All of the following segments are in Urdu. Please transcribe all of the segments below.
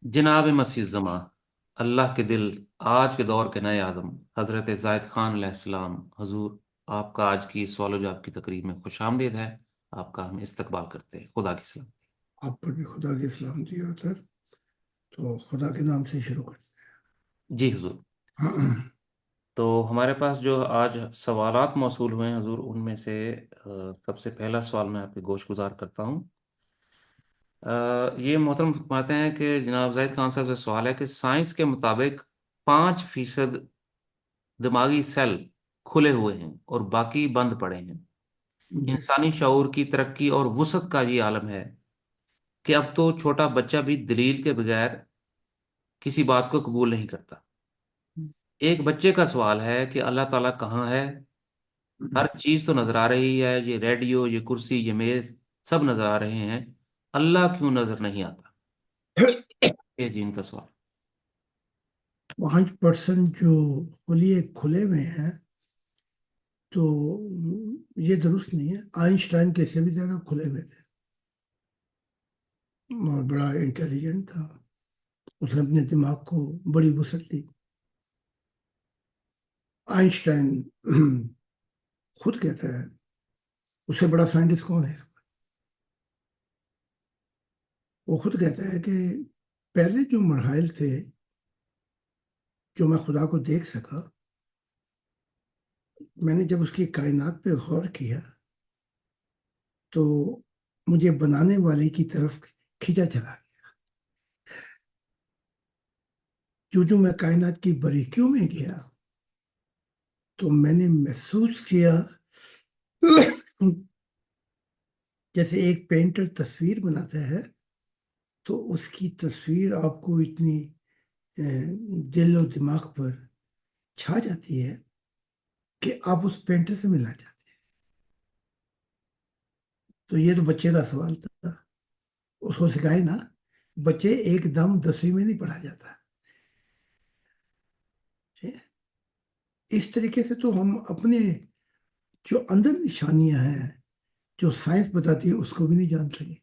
جناب مسیح زماں، اللہ کے دل، آج کے دور کے نئے آدم حضرت زاہد خان علیہ السلام، حضور آپ کا آج کی سوال و جواب کی تقریب میں خوش آمدید ہے۔ آپ کا ہم استقبال کرتے ہیں، خدا کی سلام۔ آپ پر بھی خدا کی سلامتی ہو سر۔ تو خدا کے نام سے شروع کرتے جی حضور، ہیں۔ تو ہمارے پاس جو آج سوالات موصول ہوئے ہیں حضور، ان میں سے سب سے پہلا سوال میں آپ کے گوش گزار کرتا ہوں۔ یہ محترم فرماتے ہیں کہ جناب زاہد خان صاحب سے سوال ہے کہ سائنس کے مطابق 5% دماغی سیل کھلے ہوئے ہیں اور باقی بند پڑے ہیں۔ جی انسانی شعور کی ترقی اور وسعت کا یہ عالم ہے کہ اب تو چھوٹا بچہ بھی دلیل کے بغیر کسی بات کو قبول نہیں کرتا۔ ایک بچے کا سوال ہے کہ اللہ تعالیٰ کہاں ہے؟ ہر چیز تو نظر آ رہی ہے، یہ ریڈیو، یہ کرسی، یہ میز، سب نظر آ رہے ہیں، اللہ کیوں نظر نہیں آتا؟ یہ جین کا سوال۔ 5% جو کھلے ہوئے ہیں تو یہ درست نہیں ہے۔ آئنسٹائن کے سے بھی زیادہ کھلے ہوئے تھے اور بڑا انٹیلیجنٹ تھا۔ اس نے اپنے دماغ کو بڑی وسعت دی۔ آئنسٹائن خود کہتا ہے اس سے بڑا سائنٹسٹ کون ہے؟ وہ خود کہتا ہے کہ پہلے جو مراحل تھے جو میں خدا کو دیکھ سکا، میں نے جب اس کی کائنات پہ غور کیا تو مجھے بنانے والے کی طرف کھینچا چلا گیا۔ جو میں کائنات کی باریکیوں میں گیا تو میں نے محسوس کیا جیسے ایک پینٹر تصویر بناتا ہے تو اس کی تصویر آپ کو اتنی دل و دماغ پر چھا جاتی ہے کہ آپ اس پینٹر سے ملنا چاہتے ہیں۔ تو یہ تو بچے کا سوال تھا، اس کو سکھائے نا۔ بچے ایک دم 10ویں میں نہیں پڑھا جاتا۔ اس طریقے سے تو ہم اپنے جو اندر نشانیاں ہیں جو سائنس بتاتی ہے اس کو بھی نہیں جان سکے۔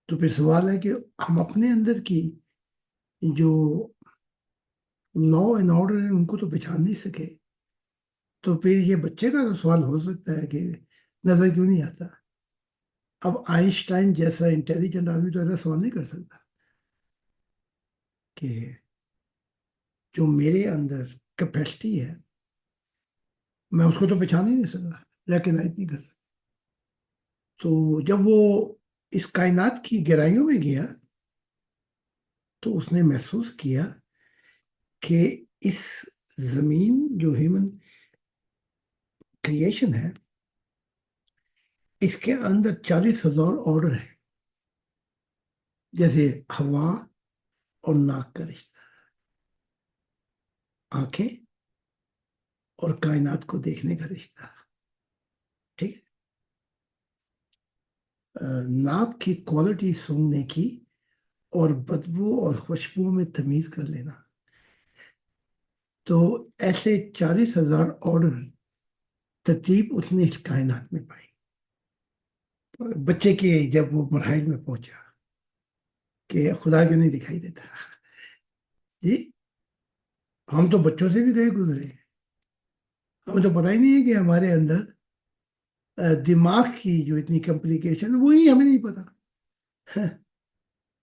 تو پھر سوال ہے کہ ہم اپنے اندر کی جو لا اینڈ آرڈر ہے ان کو تو پہچان نہیں سکے، تو پھر یہ بچے کا سوال ہو سکتا ہے کہ نظر کیوں نہیں آتا۔ اب آئنسٹائن جیسا انٹیلیجنٹ آدمی تو ایسا سوال نہیں کر سکتا کہ جو میرے اندر کیپیسٹی ہے میں اس کو تو پہچان ہی نہیں سکتا، ریکگنائز نہیں کر سکتا۔ تو جب وہ اس کائنات کی گہرائیوں میں گیا تو اس نے محسوس کیا کہ اس زمین جو ہیومن کریشن ہے اس کے اندر 40,000 آرڈر ہے، جیسے ہوا اور ناک کا رشتہ، آنکھیں اور کائنات کو دیکھنے کا رشتہ، ٹھیک ہے؟ ناک کی کوالٹی سونگنے کی اور بدبو اور خوشبو میں تمیز کر لینا۔ تو ایسے 40,000 آرڈر ترتیب اس نے اس کائنات میں پائی۔ بچے کے جب وہ مراحل میں پہنچا کہ خدا کیوں نہیں دکھائی دیتا، جی ہم تو بچوں سے بھی گئے گزرے، ہمیں تو پتہ ہی نہیں ہے کہ ہمارے اندر دماغ کی جو اتنی کمپلیکیشن وہی ہمیں نہیں پتا۔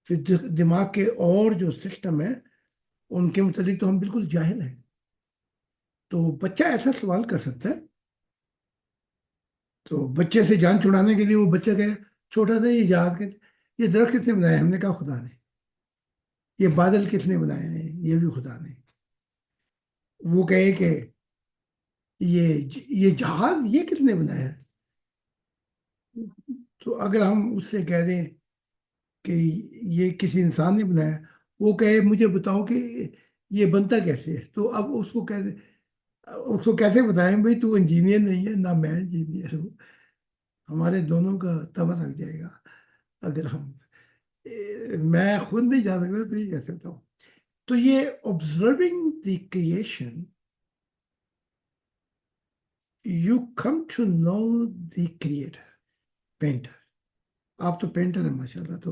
پھر دماغ کے اور جو سسٹم ہے ان کے متعلق تو ہم بالکل جاہل ہیں۔ تو بچہ ایسا سوال کر سکتا ہے، تو بچے سے جان چھڑانے کے لیے وہ بچہ کہے چھوٹا سا یہ جہاز کے یہ درخت کس نے بنایا؟ ہم نے کہا خدا نے۔ یہ بادل کس نے بنائے ہیں؟ یہ بھی خدا نے۔ وہ کہے کہ یہ جہاز یہ کس نے بنایا ہے؟ تو اگر ہم اس سے کہہ دیں کہ یہ کسی انسان نے بنایا، وہ کہے مجھے بتاؤ کہ یہ بنتا کیسے ہے، تو اب اس کو کیسے بتائیں بھائی تو انجینئر نہیں ہے نہ میں انجینئر ہوں۔ ہمارے دونوں کا تباہ لگ جائے گا اگر میں خود نہیں جا سکتا تو یہ کیسے بتاؤں۔ تو یہ observing the creation you come to know the creator، painter. آپ تو پینٹر ہیں ماشاء اللہ، تو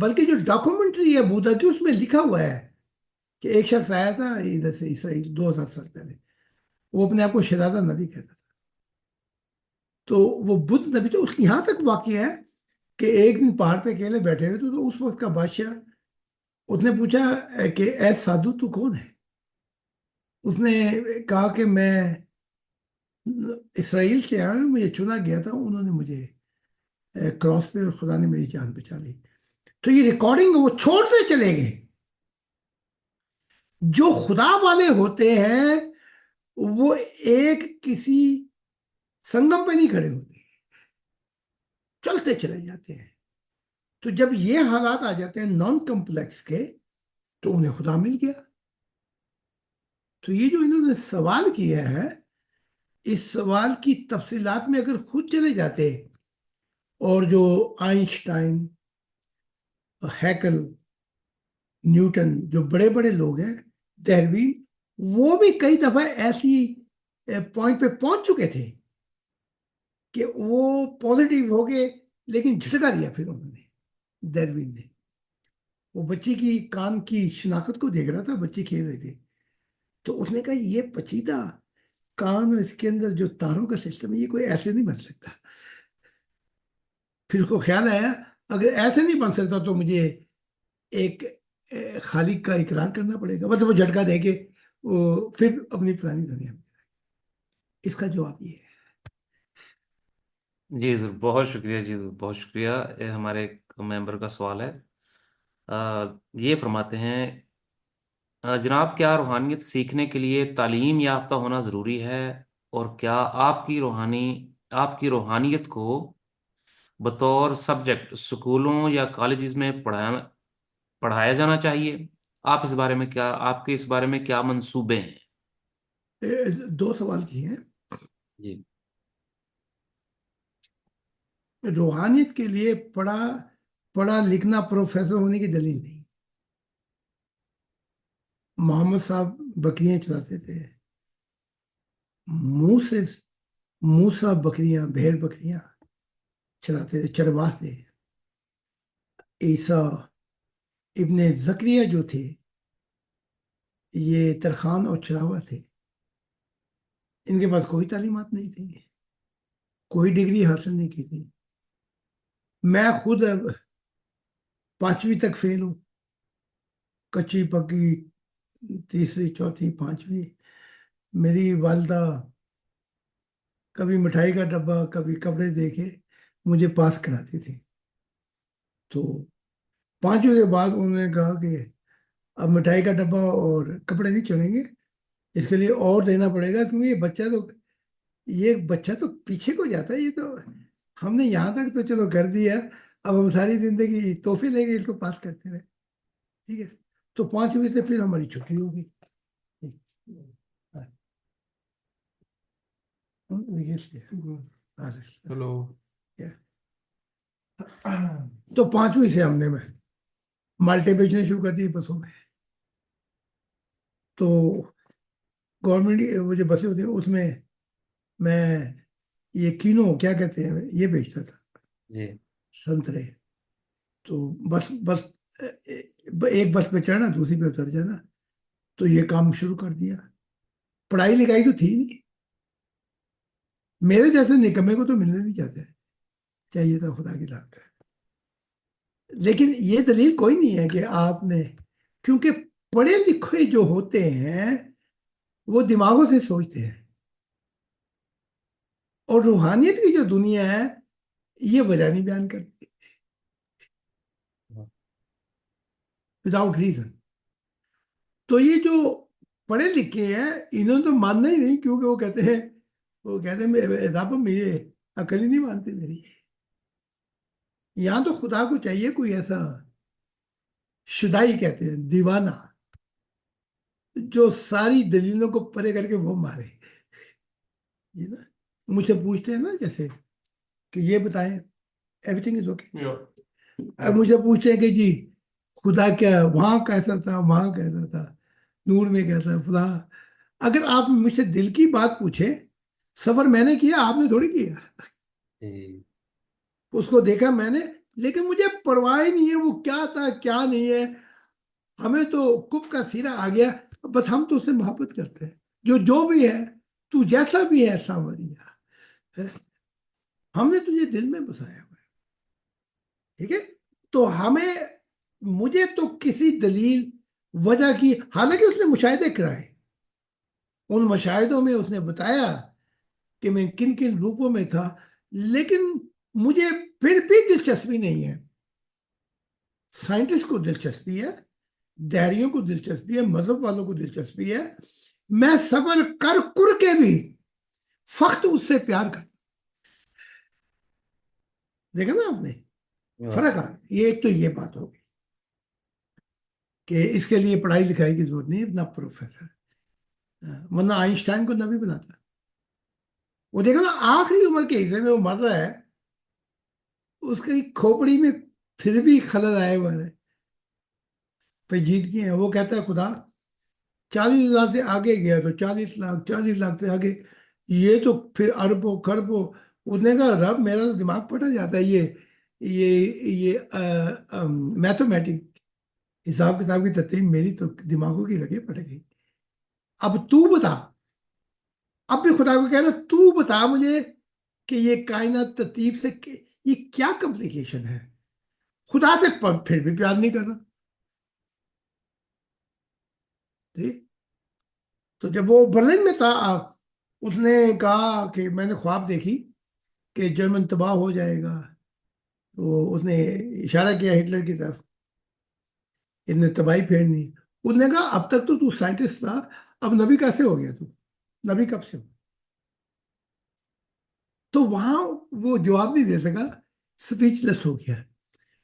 بلکہ جو ڈاکومنٹری ہے بودھا کی، اس میں لکھا ہوا ہے کہ ایک شخص آیا تھا ادھر سے اسرائیل 2000 سال پہلے، وہ اپنے آپ کو شہزادہ نبی کہتا تھا. تو وہ بدھ نبی، تو اس یہاں تک واقع ہے کہ ایک دن پہاڑ پہ اکیلے بیٹھے ہوئے تھے، تو اس وقت کا بادشاہ، اس نے پوچھا کہ اے سادھو تو کون ہے؟ اس نے کہا کہ میں اسرائیل سے آیا ہوں، مجھے چنا گیا تھا، انہوں نے مجھے کراس پہ، اور خدا نے میری جان بچا لی. تو یہ ریکارڈنگ وہ چھوڑتے چلے گئے. جو خدا والے ہوتے ہیں وہ ایک کسی سنگم پہ نہیں کھڑے ہوتے، چلتے چلے جاتے ہیں. تو جب یہ حالات آ جاتے ہیں نان کمپلیکس کے، تو انہیں خدا مل گیا. تو یہ جو انہوں نے سوال کیا ہے، اس سوال کی تفصیلات میں اگر خود چلے جاتے، اور جو آئنسٹائن، ہیکل، نیوٹن، جو بڑے بڑے لوگ ہیں، دہروی، وہ بھی کئی دفعہ ایسی پوائنٹ پہ پہنچ چکے تھے کہ وہ پازیٹیو ہو گئے، لیکن جھٹکا دیا پھر انہوں نے، دہروین نے. وہ بچی کی کان کی شناخت کو دیکھ رہا تھا، بچی کھیل رہی تھی، تو اس نے کہا یہ پیچیدہ کان اور اس کے اندر جو تاروں کا سسٹم ہے، یہ کوئی ایسے نہیں بن سکتا. پھر اس کو خیال آیا اگر ایسے نہیں بن سکتا تو مجھے ایک خالق کا اقرار کرنا پڑے گا، مطلب وہ جھٹکا دے کے وہ پھر اپنی پرانی دنیا میں. اس کا جواب یہ ہے. جی ضرور، بہت شکریہ جی ضرور، بہت شکریہ. یہ ہمارے ایک ممبر کا سوال ہے. یہ فرماتے ہیں جناب، کیا روحانیت سیکھنے کے لیے تعلیم یافتہ ہونا ضروری ہے؟ اور کیا آپ کی روحانیت کو بطور سبجیکٹ اسکولوں یا کالجز میں پڑھایا جانا چاہیے؟ آپ کے اس بارے میں کیا منصوبے ہیں؟ دو سوال کیے ہیں. جی. روحانیت کے لیے پڑھا لکھنا پروفیسر ہونے کی دلیل نہیں. محمد صاحب بکریاں چلاتے تھے، موسے موسا بکریاں، بھیڑ بکریاں چلاتے تھے، چرواہ تھے. عیسیٰ ابن زکریہ جو تھے، یہ ترخان اور چراوا تھے. ان کے پاس کوئی تعلیمات نہیں تھی، کوئی ڈگری حاصل نہیں کی تھی. میں خود 5ویں تک فیل ہوں، کچی پکی، تیسری چوتھی پانچویں. میری والدہ کبھی مٹھائی کا ڈبہ، کبھی کپڑے دے کے مجھے پاس کراتی تھی. تو 5ویں کے بعد انہوں نے کہا کہ اب مٹھائی کا ڈبہ اور کپڑے نہیں چلیں گے، اس کے لیے اور دینا پڑے گا، کیونکہ یہ بچہ تو پیچھے کو جاتا ہے. یہ تو ہم نے یہاں تک تو چلو کر دیا، اب ہم ساری زندگی تحفے لیں گے اس کو پاس کرتے رہے. ٹھیک ہے. تو 5ویں سے پھر ہماری چھٹی ہوگی. ہلو. تو 5ویں سے ہم نے مالٹے بیچنے شروع کر دیے بسوں میں. تو گورنمنٹ وہ جو بسیں ہوتی ہیں اس میں میں یہ کینو کیا کہتے ہیں یہ بیچتا تھا، جی. سنترے. تو بس بس ایک بس پہ چڑھنا، دوسری پہ اتر جانا. تو یہ کام شروع کر دیا. پڑھائی لکھائی تو تھی نہیں، میرے جیسے نکمے کو تو ملنے نہیں چاہتے، چاہیے تھا خدا کی راہ پہ. لیکن یہ دلیل کوئی نہیں ہے کہ آپ نے، کیونکہ پڑھے لکھے جو ہوتے ہیں وہ دماغوں سے سوچتے ہیں، اور روحانیت کی جو دنیا ہے یہ وجہ نہیں بیان کرتی، وداؤٹ ریزن. تو یہ جو پڑھے لکھے ہیں انہوں نے تو ماننا ہی نہیں، کیونکہ وہ کہتے ہیں رب میرے عقل ہی نہیں مانتے میری. یہاں تو خدا کو چاہیے کوئی ایسا شدائی کہتے ہیں دیوانہ، جو ساری دلیلوں کو پرے کر کے وہ مارے. یہ نا مجھ سے پوچھتے ہیں نا جیسے کہ یہ بتائیں، ایوری تھنگ از اوکے. اب مجھے پوچھتے ہیں کہ جی خدا کیا وہاں کیسا تھا، وہاں کیسا تھا، نور میں کیسا فلاں. اگر آپ مجھ سے دل کی بات پوچھیں، سفر میں نے کیا، آپ نے تھوڑی کیا. جی. اس کو دیکھا میں نے، لیکن مجھے پرواہ ہی نہیں ہے وہ کیا تھا کیا نہیں ہے. ہمیں تو کب کا سیرا آ گیا. بس ہم تو اس سے محبت کرتے ہیں. جو بھی ہے تو جیسا بھی ہے سامریہ ہے، ہم نے تجھے دل میں بسایا ہوا ہے. ٹھیک ہے. تو مجھے تو کسی دلیل وجہ کی، حالانکہ اس نے مشاہدے کرائے، ان مشاہدوں میں اس نے بتایا کہ میں کن کن روپوں میں تھا، لیکن مجھے پھر بھی دلچسپی نہیں ہے. سائنٹسٹ کو دلچسپی ہے، دہریوں کو دلچسپی ہے، مذہب والوں کو دلچسپی ہے. میں صبر کر کے بھی فقط اس سے پیار کرتا. دیکھا نا آپ نے واہ، فرق آ گیا. یہ ایک تو یہ بات ہو گئی کہ اس کے لیے پڑھائی لکھائی کی ضرورت نہیں ہے، اپنا پروفیسر. ورنہ آئنسٹائن کو نبی بناتا. وہ دیکھو نا آخری عمر کے حصے میں وہ مر رہا ہے، اس کی کھوپڑی میں پھر بھی خلل آئے ہوئے ہیں، پیچیدگی ہیں. وہ کہتا ہے خدا 40,000 سے آگے گیا تو 40 لاکھ، 40 لاکھ سے آگے یہ تو پھر اربوں خربوں. اس نے کہا رب میرا تو دماغ پھٹا جاتا ہے. یہ میتھمیٹک، حساب کتاب کی ترتیب میری تو دماغوں کی رگیں پھٹ گئی. اب تو بتا. اب بھی خدا کو کہہ رہا تو بتا مجھے کہ یہ کائنات ترتیب سے یہ کیا کمپلیکیشن ہے. خدا سے پھر بھی پیار نہیں کرنا. ٹھیک. تو جب وہ برلن میں تھا، اس نے کہا کہ میں نے خواب دیکھی کہ جرمن تباہ ہو جائے گا. تو اس نے اشارہ کیا ہٹلر کی طرف، اس نے تباہی پھیرنی. اس نے کہا اب تک تو سائنٹسٹ تھا، اب نبی کیسے ہو گیا تو؟ نبی کب سے ہو؟ تو وہاں وہ جواب نہیں دے سکا، سپیچ لیس ہو گیا.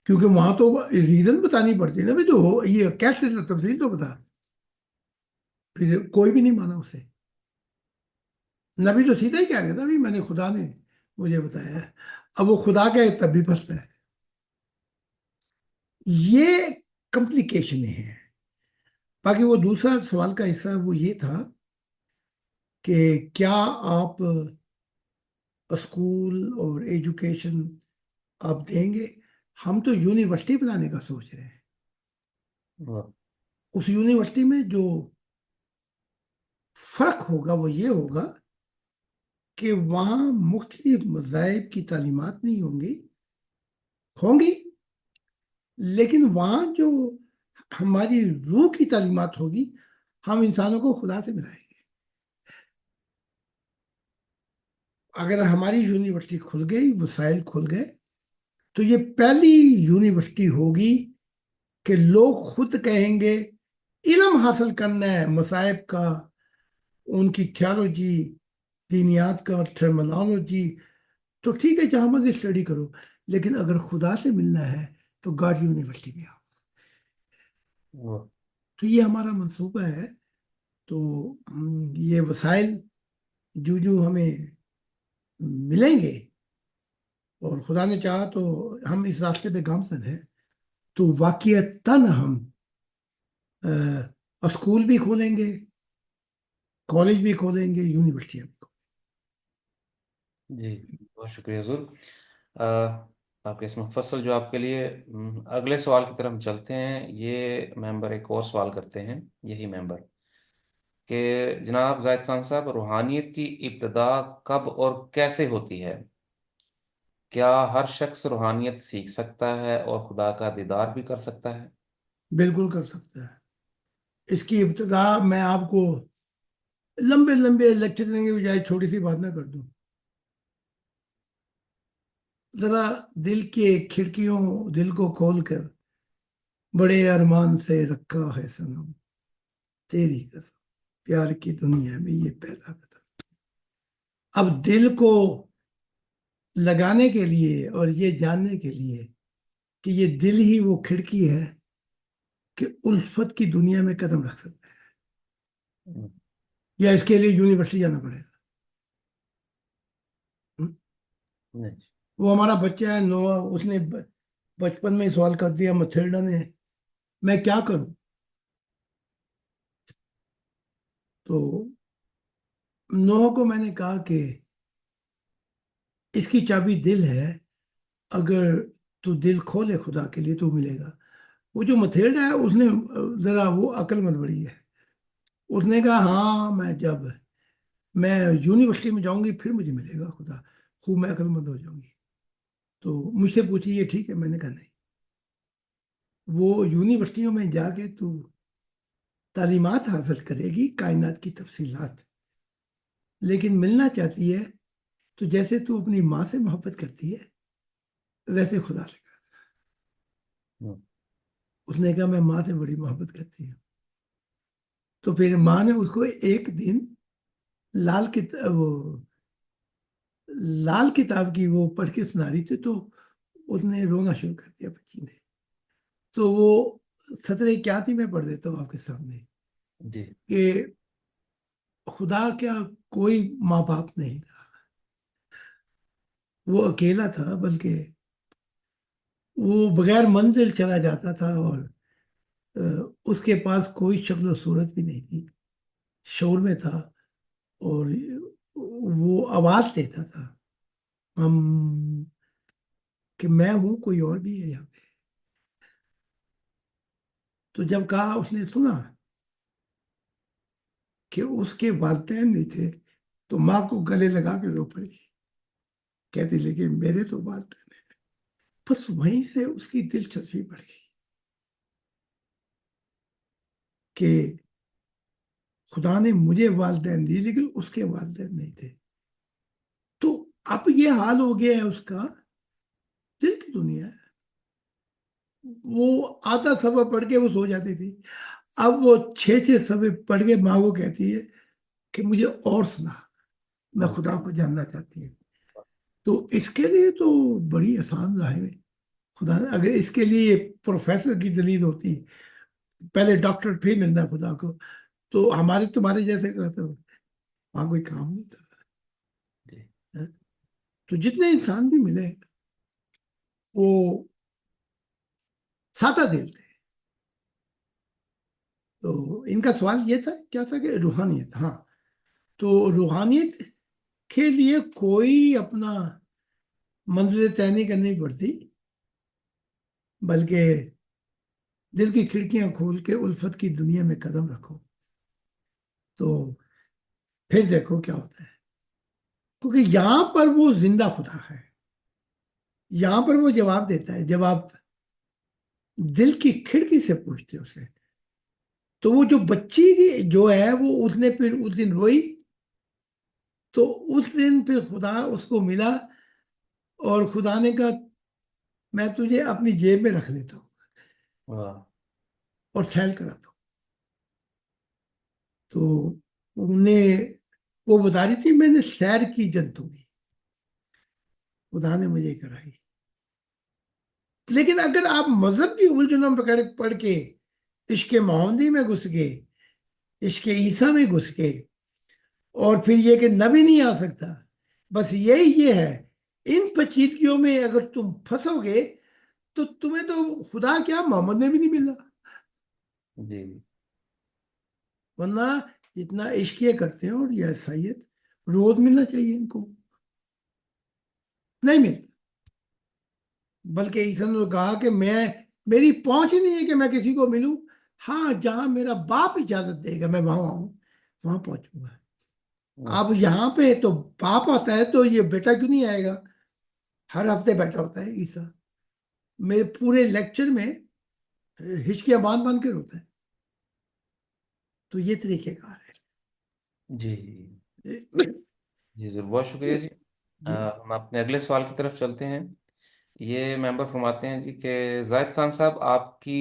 کیونکہ وہاں تو ریزن بتانی پڑتی ہے نا بھی، تو یہ کیسے تفصیل تو بتا. پھر کوئی بھی نہیں مانا اسے. نبی تو سیدھا ہی کہہ رہا تھا بھی میں نے، خدا نے مجھے بتایا ہے. اب وہ خدا کا ہے تب بھی پھنستا ہے. یہ کمپلیکیشن ہے. باقی وہ دوسرا سوال کا حصہ وہ یہ تھا کہ کیا آپ اسکول اور ایجوکیشن آپ دیں گے. ہم تو یونیورسٹی بنانے کا سوچ رہے ہیں. واہ، اس یونیورسٹی میں جو فرق ہوگا وہ یہ ہوگا کہ وہاں مختلف مذاہب کی تعلیمات نہیں ہوں گی، لیکن وہاں جو ہماری روح کی تعلیمات ہوگی، ہم انسانوں کو خدا سے ملائیں گے. اگر ہماری یونیورسٹی کھل گئی، وسائل کھل گئے، تو یہ پہلی یونیورسٹی ہوگی کہ لوگ خود کہیں گے علم حاصل کرنا ہے مصائب کا، ان کی تھیالوجی، دینیات کا ٹرمنالوجی، تو ٹھیک ہے جہاں مرضی اسٹڈی کرو، لیکن اگر خدا سے ملنا ہے تو گاڈ یونیورسٹی میں آؤ. واہ، تو یہ ہمارا منصوبہ ہے. تو یہ وسائل جو ہمیں ملیں گے، اور خدا نے چاہا تو ہم اس راستے پہ گامزن ہیں، تو واقعتاً ہم اسکول بھی کھولیں گے، کالج بھی کھولیں گے، یونیورسٹیاں بھی کھولیں جی بہت شکریہ حضور. آ، آپ کے اس مفصل جواب کے لیے اگلے سوال کی طرف ہم چلتے ہیں. یہ ممبر ایک اور سوال کرتے ہیں، یہی ممبر، کہ جناب زاہد خان صاحب، روحانیت کی ابتدا کب اور کیسے ہوتی ہے؟ کیا ہر شخص روحانیت سیکھ سکتا ہے اور خدا کا دیدار بھی کر سکتا ہے؟ بالکل کر سکتا ہے. اس کی ابتدا میں آپ کو لمبے لمبے لیکچر دینے کے بجائے چھوٹی سی بات نہ کر دوں. ذرا دل کے کھڑکیوں، دل کو کھول کر، بڑے ارمان سے رکھا ہے صنم، تیری قسم پیار کی دنیا میں یہ پہلا قدم. اب دل کو لگانے کے لیے اور یہ جاننے کے لیے کہ یہ دل ہی وہ کھڑکی ہے کہ الفت کی دنیا میں قدم رکھ سکتا ہے، ہم، یا اس کے لیے یونیورسٹی جانا پڑے گا. نہیں. وہ ہمارا بچہ ہے نوح، اس نے بچپن میں ہی سوال کر دیا متھرڈا نے، میں کیا کروں؟ تو نوح کو میں نے کہا کہ اس کی چابی دل ہے. اگر تو دل کھولے خدا کے لیے تو ملے گا۔ وہ جو متھیلڈا ہے اس نے ذرا وہ عقل مند بڑی ہے، اس نے کہا ہاں جب میں یونیورسٹی میں جاؤں گی پھر مجھے ملے گا خدا، خوب میں عقل مند ہو جاؤں گی۔ تو مجھ سے پوچھی یہ ٹھیک ہے؟ میں نے کہا نہیں، وہ یونیورسٹیوں میں جا کے تو تعلیمات حاصل کرے گی کائنات کی تفصیلات، لیکن ملنا چاہتی ہے تو جیسے تو اپنی ماں سے محبت کرتی ہے ویسے خدا سے کر۔ ہوں، اس نے کہا میں ماں سے بڑی محبت کرتی ہوں۔ تو پھر ماں نے اس کو ایک دن لال کتاب وہ لال کتاب کی وہ پڑھ کے سنا رہی تھی، تو اس نے رونا شروع کر دیا بچی نے۔ تو وہ سطریں کیا تھی میں پڑھ دیتا ہوں آپ کے سامنے، جی کہ خدا کیا کوئی ماں باپ نہیں تھا، وہ اکیلا تھا، بلکہ وہ بغیر منزل چلا جاتا تھا، اور اس کے پاس کوئی شکل و صورت بھی نہیں تھی، شعور میں تھا، اور وہ آواز دیتا تھا ہم کہ میں ہوں، کوئی اور بھی ہے یہاں پہ۔ تو جب کہا اس نے سنا کہ اس کے والدین نہیں تھے تو ماں کو گلے لگا کے رو پڑی، کہتی لیکن میرے تو والدین ہیں۔ بس وہیں سے اس کی دلچسپی بڑھ گئی کہ خدا نے مجھے والدین دیے لیکن اس کے والدین نہیں تھے۔ تو اب یہ حال ہو گیا ہے اس کا، دل کی دنیا ہے، وہ آتا صفحہ پڑھ کے وہ سو جاتی تھی، اب وہ 6 6 صفحے پڑھ کے ماں کو کہتی ہے کہ مجھے اور سنا، میں ہوں، خدا کو جاننا چاہتی ہوں۔ تو اس کے لیے تو بڑی آسان راہ ہے، خدا نے اگر اس کے لیے پروفیسر کی دلیل ہوتی، پہلے ڈاکٹر پھر ملنا خدا کو، تو ہمارے تمہارے جیسے کا تو وہاں کوئی کام نہیں تھا۔ جی تو جتنے انسان بھی ملے وہ سادہ دل تھے۔ تو ان کا سوال یہ تھا کیا تھا کہ روحانیت، ہاں، تو روحانیت کے لیے کوئی اپنا منزل طے نہیں کرنی پڑتی، بلکہ دل کی کھڑکیاں کھول کے الفت کی دنیا میں قدم رکھو، تو پھر دیکھو کیا ہوتا ہے، کیونکہ یہاں پر وہ زندہ خدا ہے، یہاں پر وہ جواب دیتا ہے جب آپ دل کی کھڑکی سے پوچھتے ہو اسے۔ تو وہ جو بچی کی جو ہے وہ اس نے پھر اس دن روئی، تو اس دن پھر خدا اس کو ملا، اور خدا نے کہا میں تجھے اپنی جیب میں رکھ لیتا ہوں واہ اور سیل کراتا ہوں۔ تو انہیں وہ بتا رہی تھی میں نے سیر کی جنتوں کی، خدا نے مجھے کرائی۔ لیکن اگر آپ مذہب کی الجھنوں پڑھ کے عشق محمدی میں گھس گئے، عشق عیسیٰ میں گھس گئے، اور پھر یہ کہ نبی نہیں آ سکتا، بس یہی یہ ہے، ان پیچیدگیوں میں اگر تم پھنسو گے تو تمہیں تو خدا کیا محمد نے بھی نہیں ملنا، جی ورنہ جتنا عشق یہ کرتے ہیں اور یہ عیسائیت روز ملنا چاہیے ان کو، نہیں ملتا۔ بلکہ عیسیٰ نے تو کہا کہ میری پہنچ ہی نہیں ہے کہ میں کسی کو ملوں، ہاں جہاں میرا باپ اجازت دے گا میں وہاں آؤں، وہاں پہنچوں گا۔ اب اوکے یہاں پہ تو باپ آتا ہے تو یہ بیٹا کیوں نہیں آئے گا؟ ہر ہفتے بیٹھا ہوتا ہے عیسیٰ، میرے پورے لیکچر میں ہچکیاں باندھ باندھ کے روتا ہے۔ تو یہ طریقہ کار جی ہے۔ جی ضرور، بہت شکریہ جی۔ جی ہم اپنے اگلے سوال کی طرف چلتے ہیں۔ یہ ممبر فرماتے ہیں جی کہ زاہد خان صاحب، آپ کی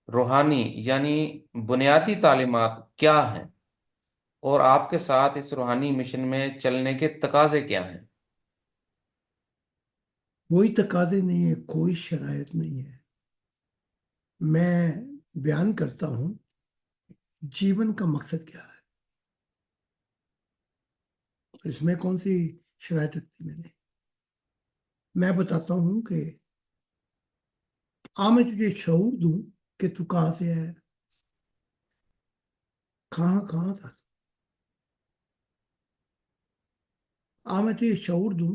روحانی یعنی بنیادی تعلیمات کیا ہیں، اور آپ کے ساتھ اس روحانی مشن میں چلنے کے تقاضے کیا ہیں؟ کوئی تقاضے نہیں ہے، کوئی شرائط نہیں ہے، میں بیان کرتا ہوں جیون کا مقصد کیا ہے، اس میں کون سی شرائط رکھتی میں بتاتا ہوں کہ میں تجھے شعور دوں کہ تو کہاں سے ہے، کہاں کہاں تھا، میں تجھے شعور دوں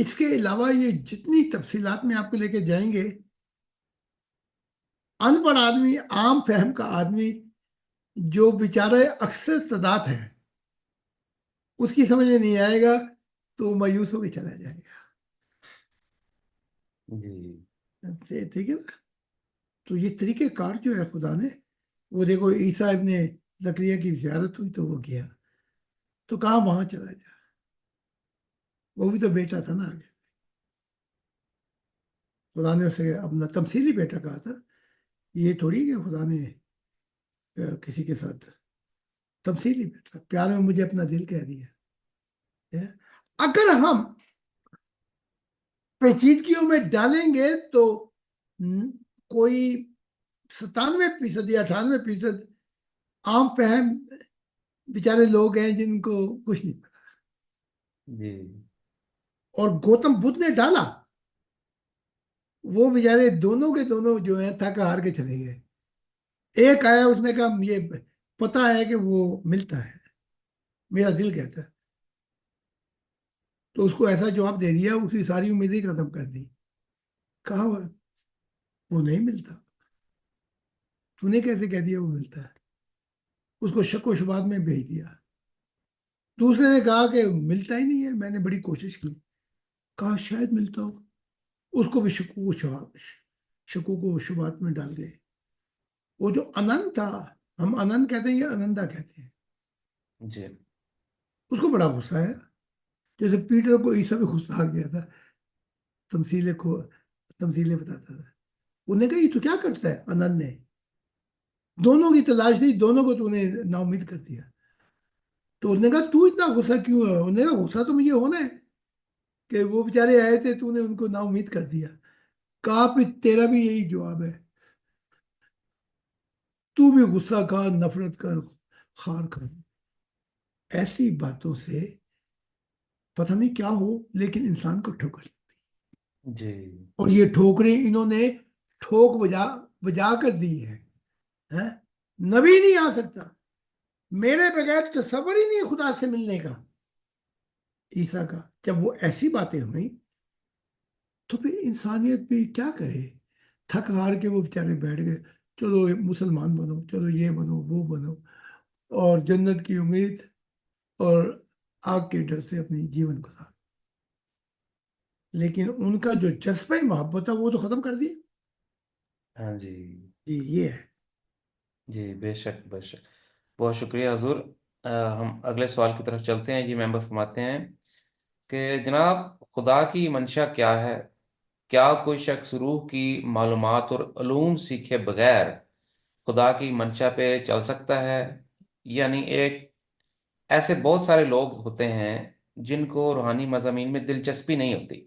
اس کے علاوہ یہ جتنی تفصیلات میں آپ کو لے کے جائیں گے، ان پڑھ آدمی، عام فہم کا آدمی جو بیچارہ اکثر تعداد ہے، اس کی سمجھ میں نہیں آئے گا، تو مایوس ہو کے چلا جائے جی گا۔ ٹھیک ہے نا؟ تو یہ طریقہ کار جو ہے خدا نے، وہ دیکھو عیسیٰ ابن زکریا کی زیارت ہوئی تو وہ گیا، تو کہاں وہاں چلا جائے؟ وہ بھی تو بیٹا تھا نا آگے، خدا نے اسے اپنا تمثیلی بیٹا کہا تھا، یہ تھوڑی کہ خدا نے کسی کے ساتھ تمثیلی بیٹا، پیار میں مجھے اپنا دل کہہ دیا ہے۔ اگر ہم پیچیدگیوں میں ڈالیں گے تو کوئی 97% یا 98% عام فہم بیچارے لوگ ہیں جن کو کچھ نہیں پتا، جی اور گوتم بدھ نے ڈالا، وہ بیچارے دونوں کے دونوں جو ہیں تھک ہار کے چلے گئے۔ ایک آیا، اس نے کہا مجھے پتا ہے کہ وہ ملتا ہے، میرا دل کہتا ہے، تو اس کو ایسا جواب دے دیا، اسی ساری امیدیں ختم کر دی، کہا وہ نہیں ملتا، تو نے کیسے کہہ دیا وہ ملتا ہے؟ اس کو شک و شبات میں بھیج دیا۔ دوسرے نے کہا کہ ملتا ہی نہیں ہے، میں نے بڑی کوشش کی، کہا شاید ملتا ہو، اس کو بھی شکوک و شبات میں ڈال گئے۔ وہ جو انند تھا، ہم انند کہتے ہیں یا انندا کہتے ہیں، جی اس کو بڑا غصہ ہے، جیسے پیٹر کو عیسیٰ بھی غصہ آ گیا تھا، تمثیلیں تمثیلیں بتاتا تھا، انہوں نے کہا یہ تو کیا کرتا ہے انند نے، دونوں کی تلاش دی، دونوں کو تو نے نا امید کر دیا۔ تو انہوں نے کہا تو اتنا غصہ کیوں ہے؟ انہوں نے کہا غصہ تو مجھے ہونا ہے کہ وہ بیچارے آئے تھے، تو نے ان کو نا امید کر دیا۔ کہا پھر تیرا بھی یہی جواب ہے، تو بھی غصہ کر، نفرت کر، خار کر، ایسی باتوں سے پتہ نہیں کیا ہو لیکن انسان کو ٹھوکر۔ جی اور یہ ٹھوکریں انہوں نے ٹھوک بجا بجا کر دی ہے، ہیں؟ نبی نہیں آ سکتا، میرے بغیر تصور ہی نہیں خدا سے ملنے کا، عیسیٰ کا۔ جب وہ ایسی باتیں ہوئیں تو پھر انسانیت بھی کیا کرے؟ تھک ہار کے وہ بیچارے بیٹھ گئے، چلو مسلمان بنو، چلو یہ بنو وہ بنو، اور جنت کی امید اور آگ کے ڈر سے اپنی جیون گزار، لیکن ان کا جو جذبہ محبت ہے وہ تو ختم کر دیا۔ ہاں جی جی یہ ہے۔ جی بے شک بے شک، بہت شکریہ حضور۔ ہم اگلے سوال کی طرف چلتے ہیں جی۔ ممبر فرماتے ہیں کہ جناب، خدا کی منشا کیا ہے؟ کیا کوئی شخص روح کی معلومات اور علوم سیکھے بغیر خدا کی منشا پہ چل سکتا ہے؟ یعنی ایسے بہت سارے لوگ ہوتے ہیں جن کو روحانی مضامین میں دلچسپی نہیں ہوتی،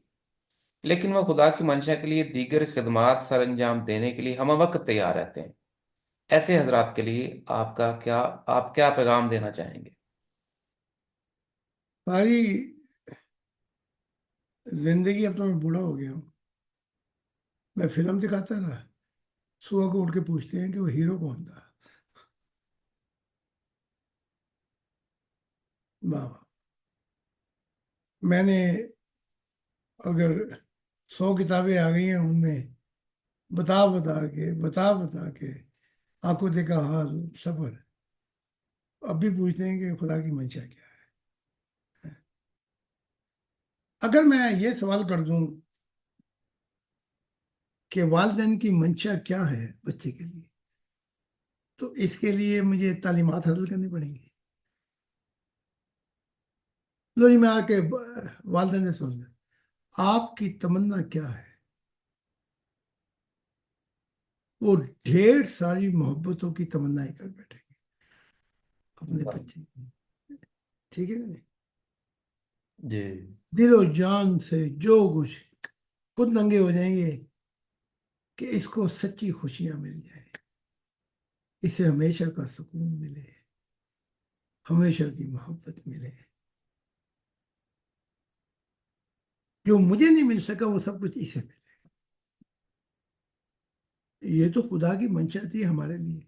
لیکن وہ خدا کی منشا کے لیے دیگر خدمات سر انجام دینے کے لیے ہم وقت تیار رہتے ہیں۔ ایسے حضرات کے لیے آپ کیا پیغام دینا چاہیں گے؟ ساری زندگی اب تو میں بوڑھا ہو گیا ہوں، میں فلم دکھاتا رہا، صبح کو اٹھ کے پوچھتے ہیں کہ وہ ہیرو کون تھا، واہ واہ۔ میں نے اگر 100 کتابیں آ گئی ہیں، ان میں بتا بتا کے آنکھوں دیکھا حال سفر، اب بھی پوچھتے ہیں کہ خدا کی منشا کیا ہے۔ اگر میں یہ سوال کر دوں کہ والدین کی منشا کیا ہے بچے کے لیے، تو اس کے لیے مجھے تعلیمات حاصل کرنی پڑیں گی۔ لو جی، میں آ کے والدین نے سوال کیا، آپ کی تمنا کیا ہے؟ وہ ڈھیر ساری محبتوں کی تمنا کر بیٹھے گے اپنے بچے کی۔ ٹھیک ہے نا؟ جی دل و جان سے جو کچھ خود ننگے ہو جائیں گے کہ اس کو سچی خوشیاں مل جائیں، اسے ہمیشہ کا سکون ملے، ہمیشہ کی محبت ملے، جو مجھے نہیں مل سکا وہ سب کچھ اسے ملے۔ یہ تو خدا کی منشا تھی ہمارے لیے،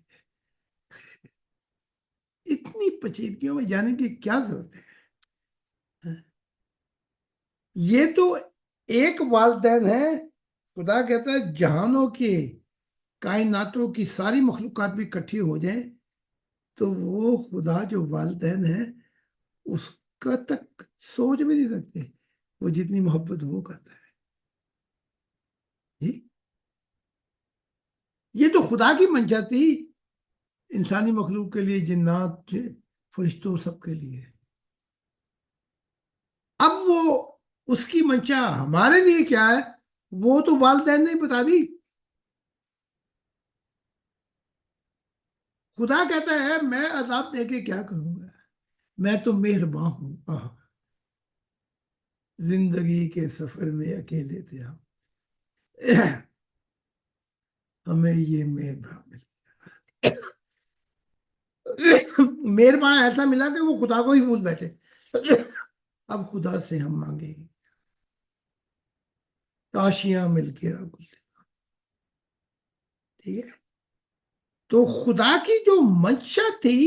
اتنی پیچیدگیوں میں جانے کی کیا ضرورت ہے؟ یہ تو ایک والدین ہے، خدا کہتا ہے جہانوں کے، کائناتوں کی ساری مخلوقات بھی اکٹھی ہو جائیں تو وہ خدا جو والدین ہے اس کا تک سوچ بھی نہیں سکتے، وہ جتنی محبت وہ کرتا ہے جی۔ یہ تو خدا کی منشا تھی انسانی مخلوق کے لیے، جنات، فرشتوں، سب کے لیے۔ اب وہ اس کی منشا ہمارے لیے کیا ہے وہ تو والدین نے بتا دی۔ خدا کہتا ہے میں عذاب دے کے کیا کروں گا، میں تو مہربان ہوں۔ زندگی کے سفر میں اکیلے تھے ہم، ہمیں یہ مہربان مل، مہربان ایسا ملا کہ وہ خدا کو ہی بھول بیٹھے۔ اب خدا سے ہم مانگیں گے کاشیاں مل کے ٹھیک ہے۔ تو خدا کی جو منشا تھی،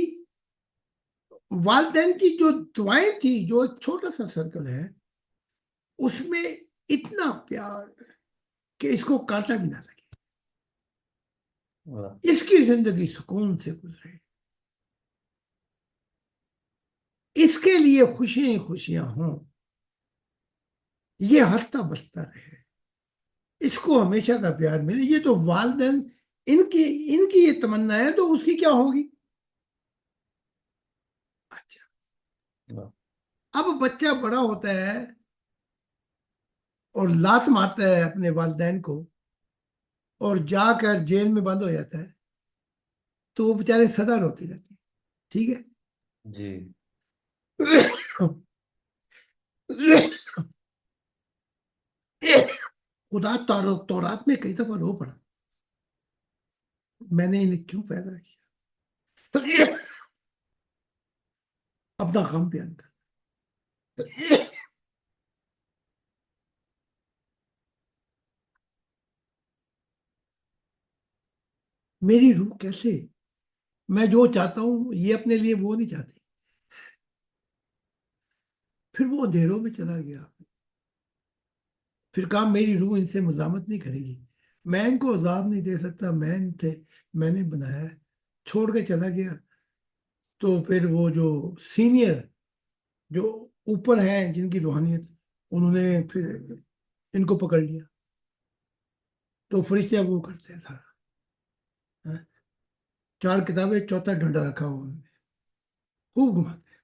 والدین کی جو دعائیں تھی، جو ایک چھوٹا سا سرکل ہے اس میں اتنا پیار کہ اس کو کاٹا بھی نہ لگے، اس کی زندگی سکون سے گزرے، اس کے لیے خوشیاں خوشیاں ہوں، یہ ہنستا بستا رہے، اس کو ہمیشہ کا پیار ملے۔ یہ تو والدین ان کی یہ تمنا ہے، تو اس کی کیا ہوگی؟ اچھا، اب بچہ بڑا ہوتا ہے اور لات مارتا ہے اپنے والدین کو اور جا کر جیل میں بند ہو جاتا ہے تو وہ بیچارے سدا روتے رہتے ہیں، ٹھیک ہے۔ جی خدا تورات میں کئی دفعہ رو پڑا، میں نے انہیں کیوں پیدا کیا، اپنا غم بیان کر۔ میری روح کیسے، میں جو چاہتا ہوں یہ اپنے لیے وہ نہیں چاہتی، پھر وہ اندھیروں میں چلا گیا، پھر کہا میری روح ان سے مزاحمت نہیں کرے گی، میں ان کو عذاب نہیں دے سکتا، میں نے بنایا ہے، چھوڑ کے چلا گیا۔ تو پھر وہ جو سینئر، جو اوپر ہیں جن کی روحانیت، انہوں نے پھر ان کو پکڑ لیا، تو فرشتے اب وہ کرتے ہیں سارا، ہاں؟ 4 کتابیں، چوتھا ڈنڈا رکھا ہوا انہوں نے، خوب گھماتے ہیں۔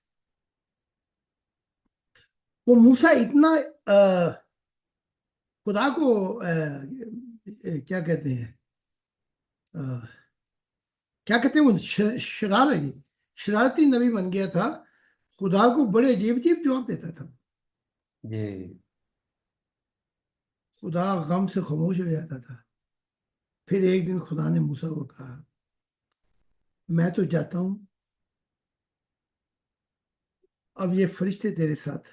وہ موسیٰ اتنا خدا کو کیا کہتے ہیں، کیا کہتے ہیں وہ شرارتی نبی بن گیا تھا، خدا کو بڑے عجیب عجیب جواب دیتا تھا، جی خدا غم سے خاموش ہو جاتا تھا۔ پھر ایک دن خدا نے موسیٰ کو کہا میں تو جاتا ہوں، اب یہ فرشتے تیرے ساتھ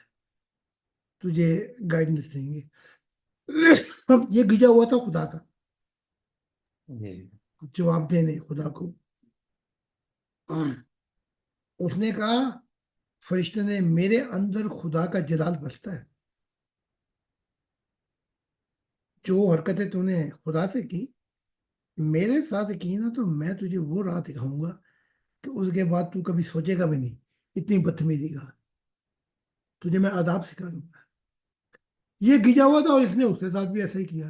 تجھے گائیڈنس دیں گے۔ یہ گجا ہوا تھا خدا کا جی جواب دینے خدا کو۔ اس نے کہا فرشتے نے میرے اندر خدا کا جلال بستا ہے، جو حرکتیں تو نے خدا سے کی میرے ساتھ کی نا، تو میں تجھے وہ راہ دکھاؤں گا کہ اس کے بعد تو کبھی سوچے گا بھی نہیں اتنی بدتمیزی کا، تجھے میں آداب سکھا دوں گا۔ یہ گجا ہوا تھا اور اس نے اس کے ساتھ بھی ایسا ہی کیا۔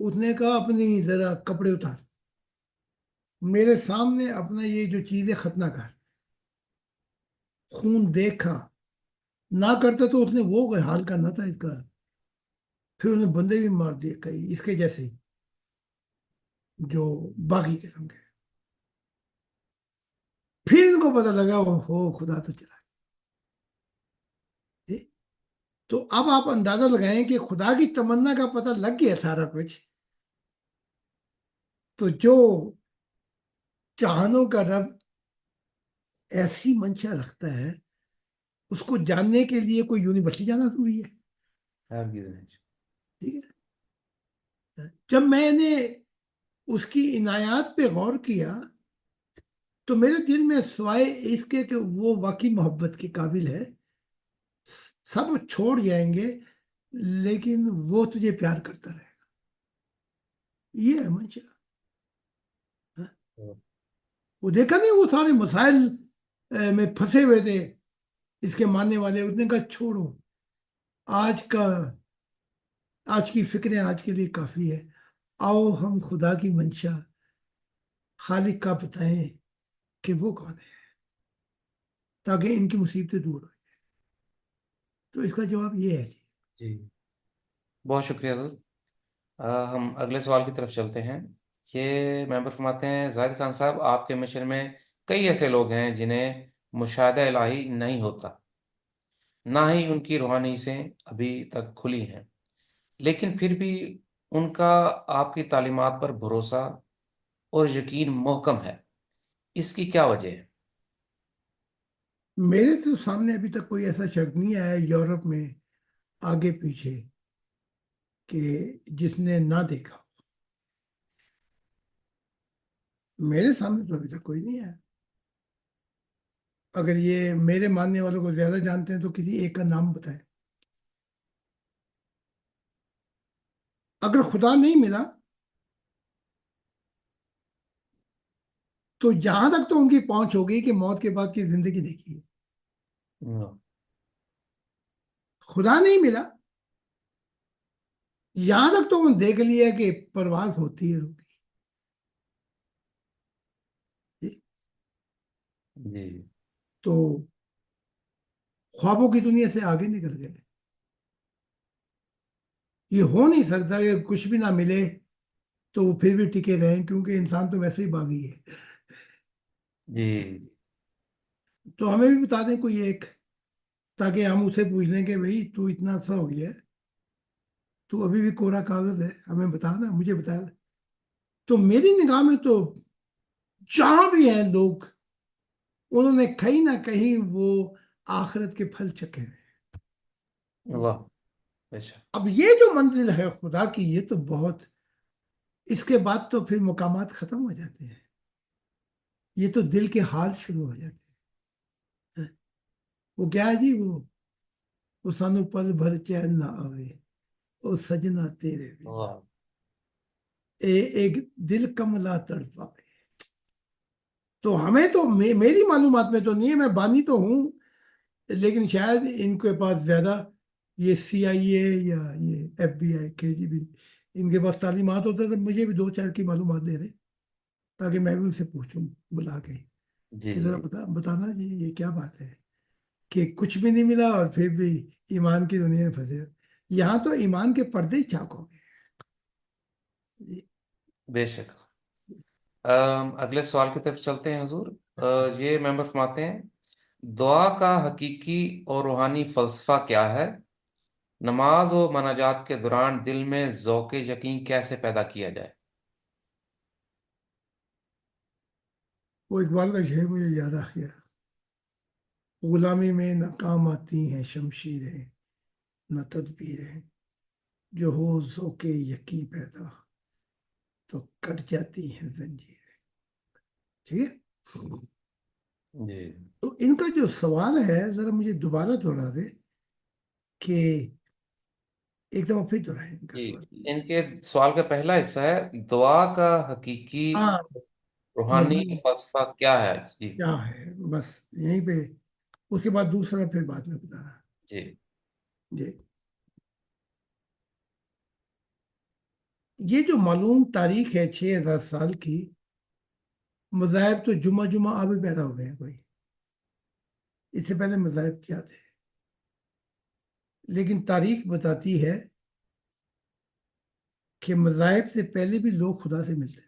اس نے کہا اپنی ذرا کپڑے اتار، میرے سامنے اپنا یہ جو چیز ہے ختنہ کر، خون دیکھا نہ کرتا تو اس نے وہ حال کرنا تھا اس کا، پھر انہیں بندے بھی مار دیے کئی اس کے جیسے ہی جو باغی قسم کے۔ پھر ان کو پتہ لگا ہو خدا تو چلا گیا۔ تو اب آپ اندازہ لگائیں کہ خدا کی تمنا کا پتہ لگ گیا سارا کچھ، تو جو چاہنوں کا رب ایسی منشا رکھتا ہے اس کو جاننے کے لیے کوئی یونیورسٹی جانا ضروری ہے؟ ہرگز نہیں۔ ٹھیک ہے، جب میں نے اس کی عنایات پہ غور کیا تو میرے دل میں سوائے اس کے کہ وہ واقعی محبت کے قابل ہے، سب چھوڑ جائیں گے لیکن وہ تجھے پیار کرتا رہے. یہ ہے منشا. ہاں؟ وہ دیکھا نہیں، وہ سارے مسائل میں پھنسے ہوئے تھے اس کے ماننے والے. اس نے کہا چھوڑو، آج کا آج کی فکریں آج کے لیے کافی ہے. آؤ ہم خدا کی منشا، خالق کا بتائیں کہ وہ کون ہے، تاکہ ان کی مصیبتیں دور ہو. تو اس کا جواب یہ ہے جی. جی بہت شکریہ حضور. ہم اگلے سوال کی طرف چلتے ہیں. یہ ممبر فرماتے ہیں زاہد خان صاحب، آپ کے مشن میں کئی ایسے لوگ ہیں جنہیں مشاہدہ الہی نہیں ہوتا، نہ ہی ان کی روحانی سے ابھی تک کھلی ہیں، لیکن پھر بھی ان کا آپ کی تعلیمات پر بھروسہ اور یقین محکم ہے. اس کی کیا وجہ ہے؟ میرے تو سامنے ابھی تک کوئی ایسا شخص نہیں آیا یورپ میں آگے پیچھے کہ جس نے نہ دیکھا. میرے سامنے تو ابھی تک کوئی نہیں آیا. اگر یہ میرے ماننے والوں کو زیادہ جانتے ہیں تو کسی ایک کا نام بتائیں. اگر خدا نہیں ملا تو جہاں تک تو ان کی پہنچ ہوگی کہ موت کے بعد کی زندگی دیکھی ہے. خدا نہیں ملا، یہاں تک تو انہوں نے دیکھ لیا کہ پرواز ہوتی ہے رکی. جی تو خوابوں کی دنیا سے آگے نکل گئے. یہ ہو نہیں سکتا کہ کچھ بھی نہ ملے تو وہ پھر بھی ٹکے رہیں، کیونکہ انسان تو ویسے ہی باغی ہے. جی تو ہمیں بھی بتا دیں کوئی ایک، تاکہ ہم اسے پوچھ لیں کہ بھئی تو اتنا اچھا ہو گیا ہے، تو ابھی بھی کوڑا کاغذ ہے، ہمیں بتا نا، مجھے بتا. تو میری نگاہ میں تو جہاں بھی ہیں لوگ، انہوں نے کہیں نہ کہیں وہ آخرت کے پھل چکے ہیں. واہ بے شک. اب یہ جو منزل ہے خدا کی، یہ تو بہت، اس کے بعد تو پھر مقامات ختم ہو جاتے ہیں. یہ تو دل کے حال شروع ہو جاتے ہیں. وہ کیا ہے جی، وہ سانو پل بھر چین نہ آوے، او سجنا تیرے بنا، واہ. ایک دل کملا تڑپا. تو ہمیں تو میری معلومات میں تو نہیں ہے، میں بانی تو ہوں، لیکن شاید ان کے پاس زیادہ یہ سی آئی اے یا یہ ایف بی آئی کے جی بی، ان کے پاس تعلیمات ہوتے تو مجھے بھی دو چار کی معلومات دے دیں، تاکہ میں بھی ان سے پوچھوں بلا کے جی کہ ذرا جی بتانا جی یہ کیا بات ہے کہ کچھ بھی نہیں ملا اور پھر بھی ایمان کی دنیا میں پھنسے. یہاں تو ایمان کے پردے ہی چاک ہو گئے. جی. بے شک. اگلے سوال کی طرف چلتے ہیں حضور. یہ ممبر فرماتے ہیں دعا کا حقیقی اور روحانی فلسفہ کیا ہے؟ نماز و مناجات کے دوران دل میں ذوق یقین کیسے پیدا کیا جائے؟ وہ اقبال کا شعر مجھے یاد آ گیا: غلامی میں نہ کام آتی ہیں شمشیریں، نہ تدبیریں، جو ہو ذوق یقین پیدا تو کٹ جاتی ہیں زنجیریں. ٹھیک ہے. جی تو ان کا جو سوال ہے ذرا مجھے دوبارہ دوہرا دے کہ ایک دفعہ پھر دوہرائیں ان کا جی. سوال. ان کے سوال کا پہلا حصہ ہے دعا کا حقیقی ہاں، روحانی مضمون فلسفہ کیا ہے. جی کیا ہے، بس یہیں پہ. اس کے بعد دوسرا پھر بعد میں بتانا. جی جی. یہ جو معلوم تاریخ ہے 6000 سال کی، مذاہب تو جمعہ جمعہ ابھی پیدا ہو گئے ہیں کوئی. اس سے پہلے مذاہب کیا تھے؟ لیکن تاریخ بتاتی ہے کہ مذاہب سے پہلے بھی لوگ خدا سے ملتے تھے،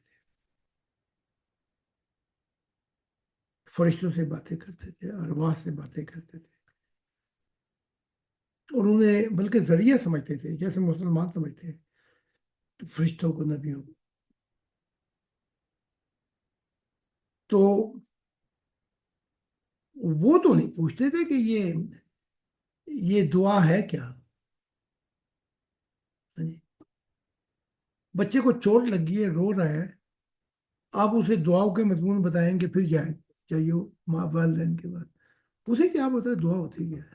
فرشتوں سے باتیں کرتے تھے، ارواح سے باتیں کرتے تھے، اور انہیں بلکہ ذریعہ سمجھتے تھے جیسے مسلمان سمجھتے ہیں تو فرشتوں کو، نبیوں کو. تو وہ تو نہیں پوچھتے تھے کہ یہ دعا ہے کیا. ہاں جی. بچے کو چوٹ لگی ہے، رو رہا ہے، آپ اسے دعاؤں کے مضمون بتائیں گے پھر جائیے ماں والدین کے بعد. اسے کیا پتا ہے دعا ہوتی کیا ہے.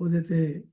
ਉਹਦੇ ਤੇ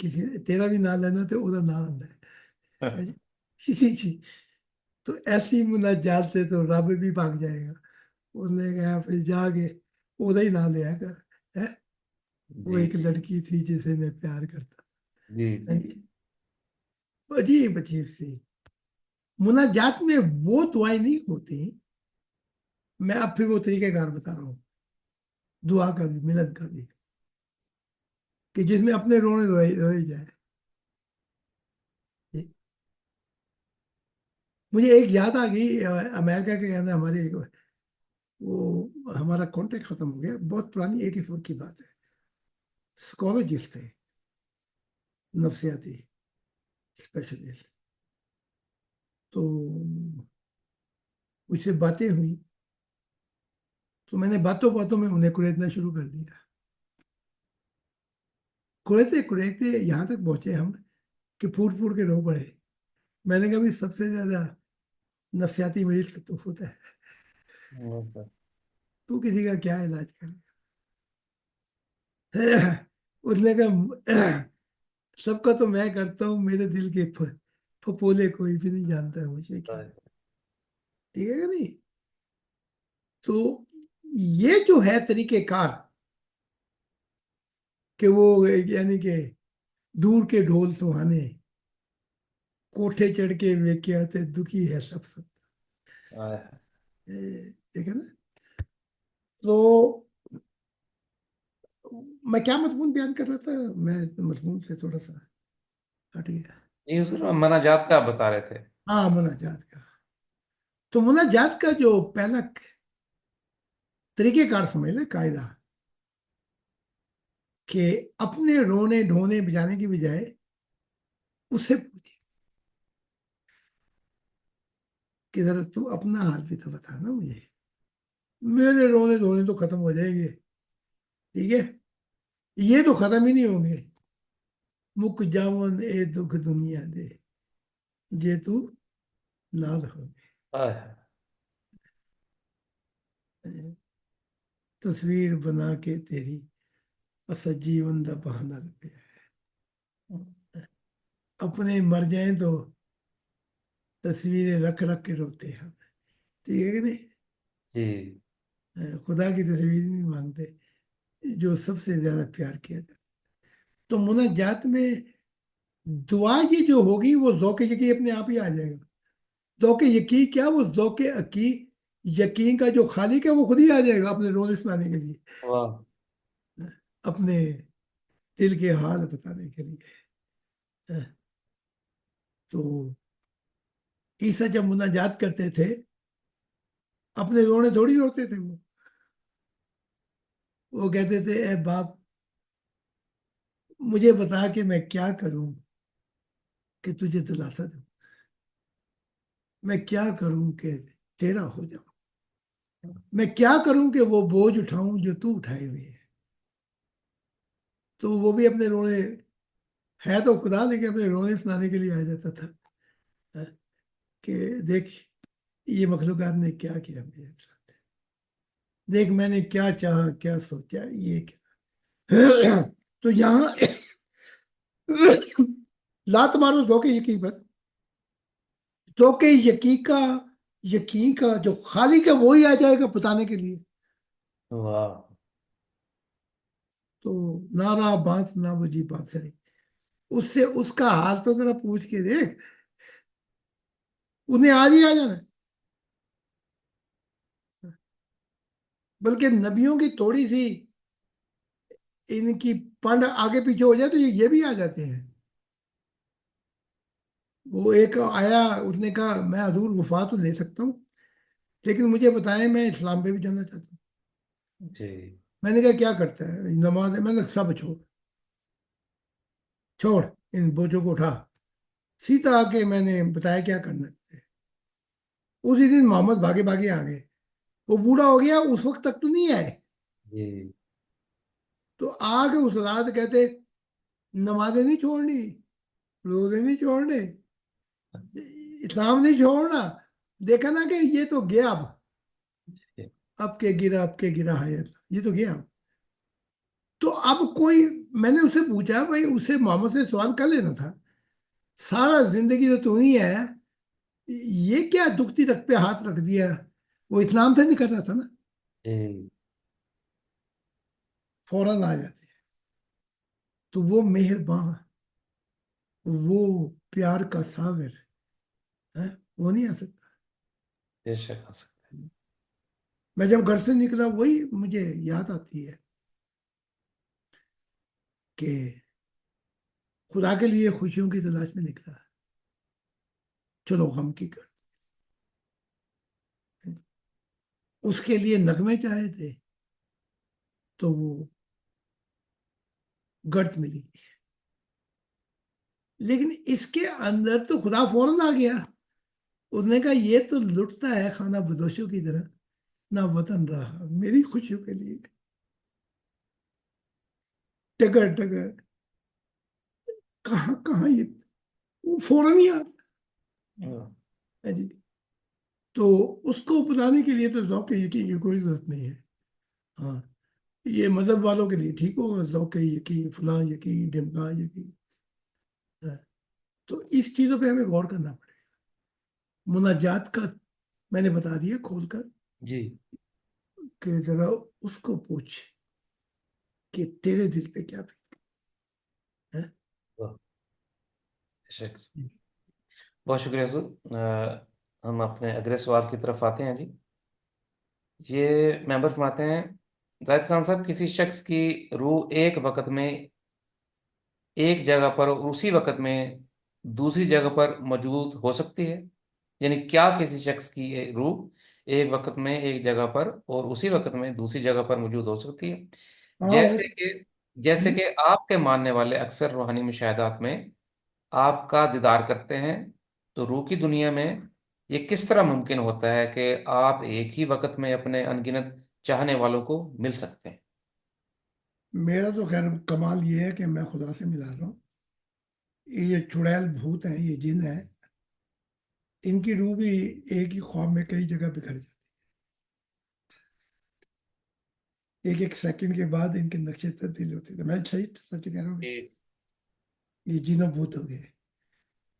کسی تیرا بھی نام لینا تو وہ نام آتا ہے جی۔ تو ایسی مناجات سے تو رب بھی بھاگ جائے گا۔ اس نے کہا پھر جا کے وہ ہی نام لیا کر، ہے؟ وہ جی ایک لڑکی تھی جسے میں پیار کرتا جی تھا جی جی۔ عجیب عجیب سی مناجات میں وہ دعائیں نہیں ہوتی۔ میں اب پھر وہ طریقہ کار بتا رہا ہوں، دعا کا بھی، ملت کا بھی، کہ جس میں اپنے رونے روئے جائے جی۔ مجھے ایک یاد آ گئی، امریکہ کے اندر ہمارے ایک، وہ ہمارا کانٹیکٹ ختم ہو گیا، بہت پرانی 84 کی بات ہے، سکولوجسٹ تھے، نفسیاتی اسپیشلسٹ۔ تو مجھ سے باتیں ہوئی، تو میں نے باتوں باتوں میں انہیں کریدنا شروع کر دیا۔ کریدتے کریدتے یہاں تک پہنچے ہم کہ پھوٹ پھوٹ کے رو پڑے۔ میں نے کہا بھی سب سے زیادہ نفسیاتی مریض تو ہوتا ہے، تو کسی کا کیا علاج کرے؟ اس نے کہا سب کا تو میں کرتا ہوں، میرے دل کے پھپولے کوئی بھی نہیں جانتا ہے مجھ میں کیا ہے۔ ٹھیک ہے کہ نہیں؟ تو یہ جو ہے طریقہ کار، کہ وہ یعنی کہ دور کے ڈھول سہانے، کوٹھے چڑھ کے ویکے آتے دکھی ہے سب سب، ٹھیک ہے نا؟ تو میں کیا مضمون بیان کر رہا تھا؟ میں مضمون سے تھوڑا سا ہٹ گیا۔ جی حضور، مناجات کا آپ بتا رہے تھے۔ ہاں، مناجات کا۔ تو مناجات کا جو پہلا طریقہ کار سمجھ لیں، قاعدہ، کہ اپنے رونے ڈھونے بجانے کی بجائے اس سے پوچھے کہ ذرا تو اپنا حال بھی تو بتا نا مجھے، میرے رونے دھونے تو ختم ہو جائیں گے، ٹھیک ہے، یہ تو ختم ہی نہیں ہوں گے، مک جاون اے دکھ دنیا دے، یہ تو نال ہو گئے، تصویر بنا کے تیری اسا جیون دا بہانا لگیا ہے، اپنے مر جائیں تو تصویریں رکھ رکھ کے روتے ہیں، ٹھیک ہے کہ نہیں؟ جی خدا کی تصویر نہیں مانتے جو سب سے زیادہ پیار کیا جاتا۔ تو مناجات میں دعا یہ جو ہوگی وہ ذوق یقین اپنے آپ ہی آ جائے گا۔ ذوق یقین کیا؟ وہ ذوق عقی یقین کا جو خالق ہے وہ خود ہی آ جائے گا اپنے رونے سنانے کے لیے، واہ اپنے دل کے حال بتانے کے لیے۔ تو عیسیٰ جب مناجات کرتے تھے اپنے رونے تھوڑی روتے تھے، وہ کہتے تھے اے باپ مجھے بتا کہ میں کیا کروں کہ تجھے دلاسا دوں، میں کیا کروں کہ تیرا ہو جاؤں، میں کیا کروں کہ وہ بوجھ اٹھاؤں جو تو اٹھائے ہوئے ہے۔ تو وہ بھی اپنے رونے، ہے تو خدا لیکن اپنے رونے سنانے کے لیے آ جاتا تھا، کہ دیکھ یہ مخلوقات نے کیا کیا میرے ساتھ، دیکھ میں نے کیا چاہا کیا سوچا یہ کیا۔ تو یہاں لا تمہارو ذوق یقین پر، ذوق یقین کا جو خالق ہے وہی آ جائے گا بتانے کے لیے۔ واہ تو نہ رہا بانس نہ بجھی بانسری، اس سے اس کا حال تو ذرا پوچھ کے دیکھ، انہیں آج ہی آ جانا ہے۔ بلکہ نبیوں کی تھوڑی سی ان کی پنڈ آگے پیچھے ہو جائے تو یہ بھی آ جاتے ہیں۔ وہ ایک آیا، اس نے کہا میں حضور وفات تو لے سکتا ہوں لیکن مجھے بتائیں میں اسلام پہ بھی جانا چاہتا ہوں۔ جی میں نے کہا کیا کرتا ہے؟ نماز ہے۔ میں نے سب چھوڑ چھوڑ، ان بوجھوں کو اٹھا، سیدھا آ کے میں نے بتایا کیا کرنا ہے۔ اسی دن محمد بھاگے بھاگے آ گئے، وہ بوڑھا ہو گیا، اس وقت تک تو نہیں آئے۔ جی تو آ کے اس رات کہتے نمازیں نہیں چھوڑنی، روزے نہیں چھوڑنے، اسلام نہیں چھوڑنا۔ دیکھا نا کہ یہ تو گیا، اب کے گرا اب کے گرا ہے، یہ تو گیا۔ تو اب کوئی، میں نے اسے پوچھا بھائی اسے محمد سے سوال کر لینا تھا، سارا زندگی تو ہی ہے، یہ کیا دکھتی رکھ پہ ہاتھ رکھ دیا؟ وہ اسلام سے نہیں کر رہا تھا نا، جی فوراً آ جاتے ہیں۔ تو وہ مہربان، وہ پیار کا صابر ہے، وہ نہیں آ سکتا؟ بے شک آ سکتا میں جب گھر سے نکلا وہی مجھے یاد آتی ہے کہ خدا کے لیے خوشیوں کی تلاش میں نکلا، چلو غم کی کر، اس کے لیے نغمے چاہے تھے تو وہ گرد ملی، لیکن اس کے اندر تو خدا فوراً آ گیا، اس نے کہا یہ تو لٹتا ہے خانہ بدوشوں کی طرح، نہ وطن رہا میری خوشیوں کے لیے، ٹگر ٹگر، کہاں کہاں یہ، وہ فوراً ہی ہے۔ ہے جی۔ تو اس کو بتانے کے لیے تو ذوق یقین کی کوئی ضرورت نہیں ہے، ہاں یہ مذہب والوں کے لیے ٹھیک ہوگا، ذوق یقین فلاں یقین ڈمکا یقین، ہاں۔ تو اس چیزوں پہ ہمیں غور کرنا پڑے گا۔ مناجات کا میں نے بتا دیا کھول کر، جی کہ ذرا اس کو پوچھ کہ تیرے دل پہ کیا ہے۔ بے شک، بہت شکریہ سر۔ ہم اپنے اگلے سوال کی طرف آتے ہیں جی۔ یہ ممبر فرماتے ہیں، زاہد خان صاحب، کسی شخص کی روح ایک وقت میں ایک جگہ پر اور اسی وقت میں دوسری جگہ پر موجود ہو سکتی ہے؟ یعنی کیا کسی شخص کی روح ایک وقت میں ایک جگہ پر اور اسی وقت میں دوسری جگہ پر موجود ہو سکتی ہے؟ ہاں وہ، جیسے کہ جیسے کہ آپ کے ماننے والے اکثر روحانی مشاہدات میں آپ کا دیدار کرتے ہیں، تو روح کی دنیا میں یہ کس طرح ممکن ہوتا ہے کہ آپ ایک ہی وقت میں اپنے انگنت چاہنے والوں کو مل سکتے ہیں؟ میرا تو خیر کمال یہ ہے کہ میں خدا سے ملا رہا ہوں، یہ چڑیل بھوت ہیں، یہ جن ہیں، ان کی روح بھی ایک ہی خواب میں کئی جگہ بکھر جاتی ہے، ایک ایک سیکنڈ کے بعد ان کے نقشے تبدیل ہوتے تھے، میں صحیح سچ کہہ رہا ہوں، جی یہ جنوں بھوت ہو گئے،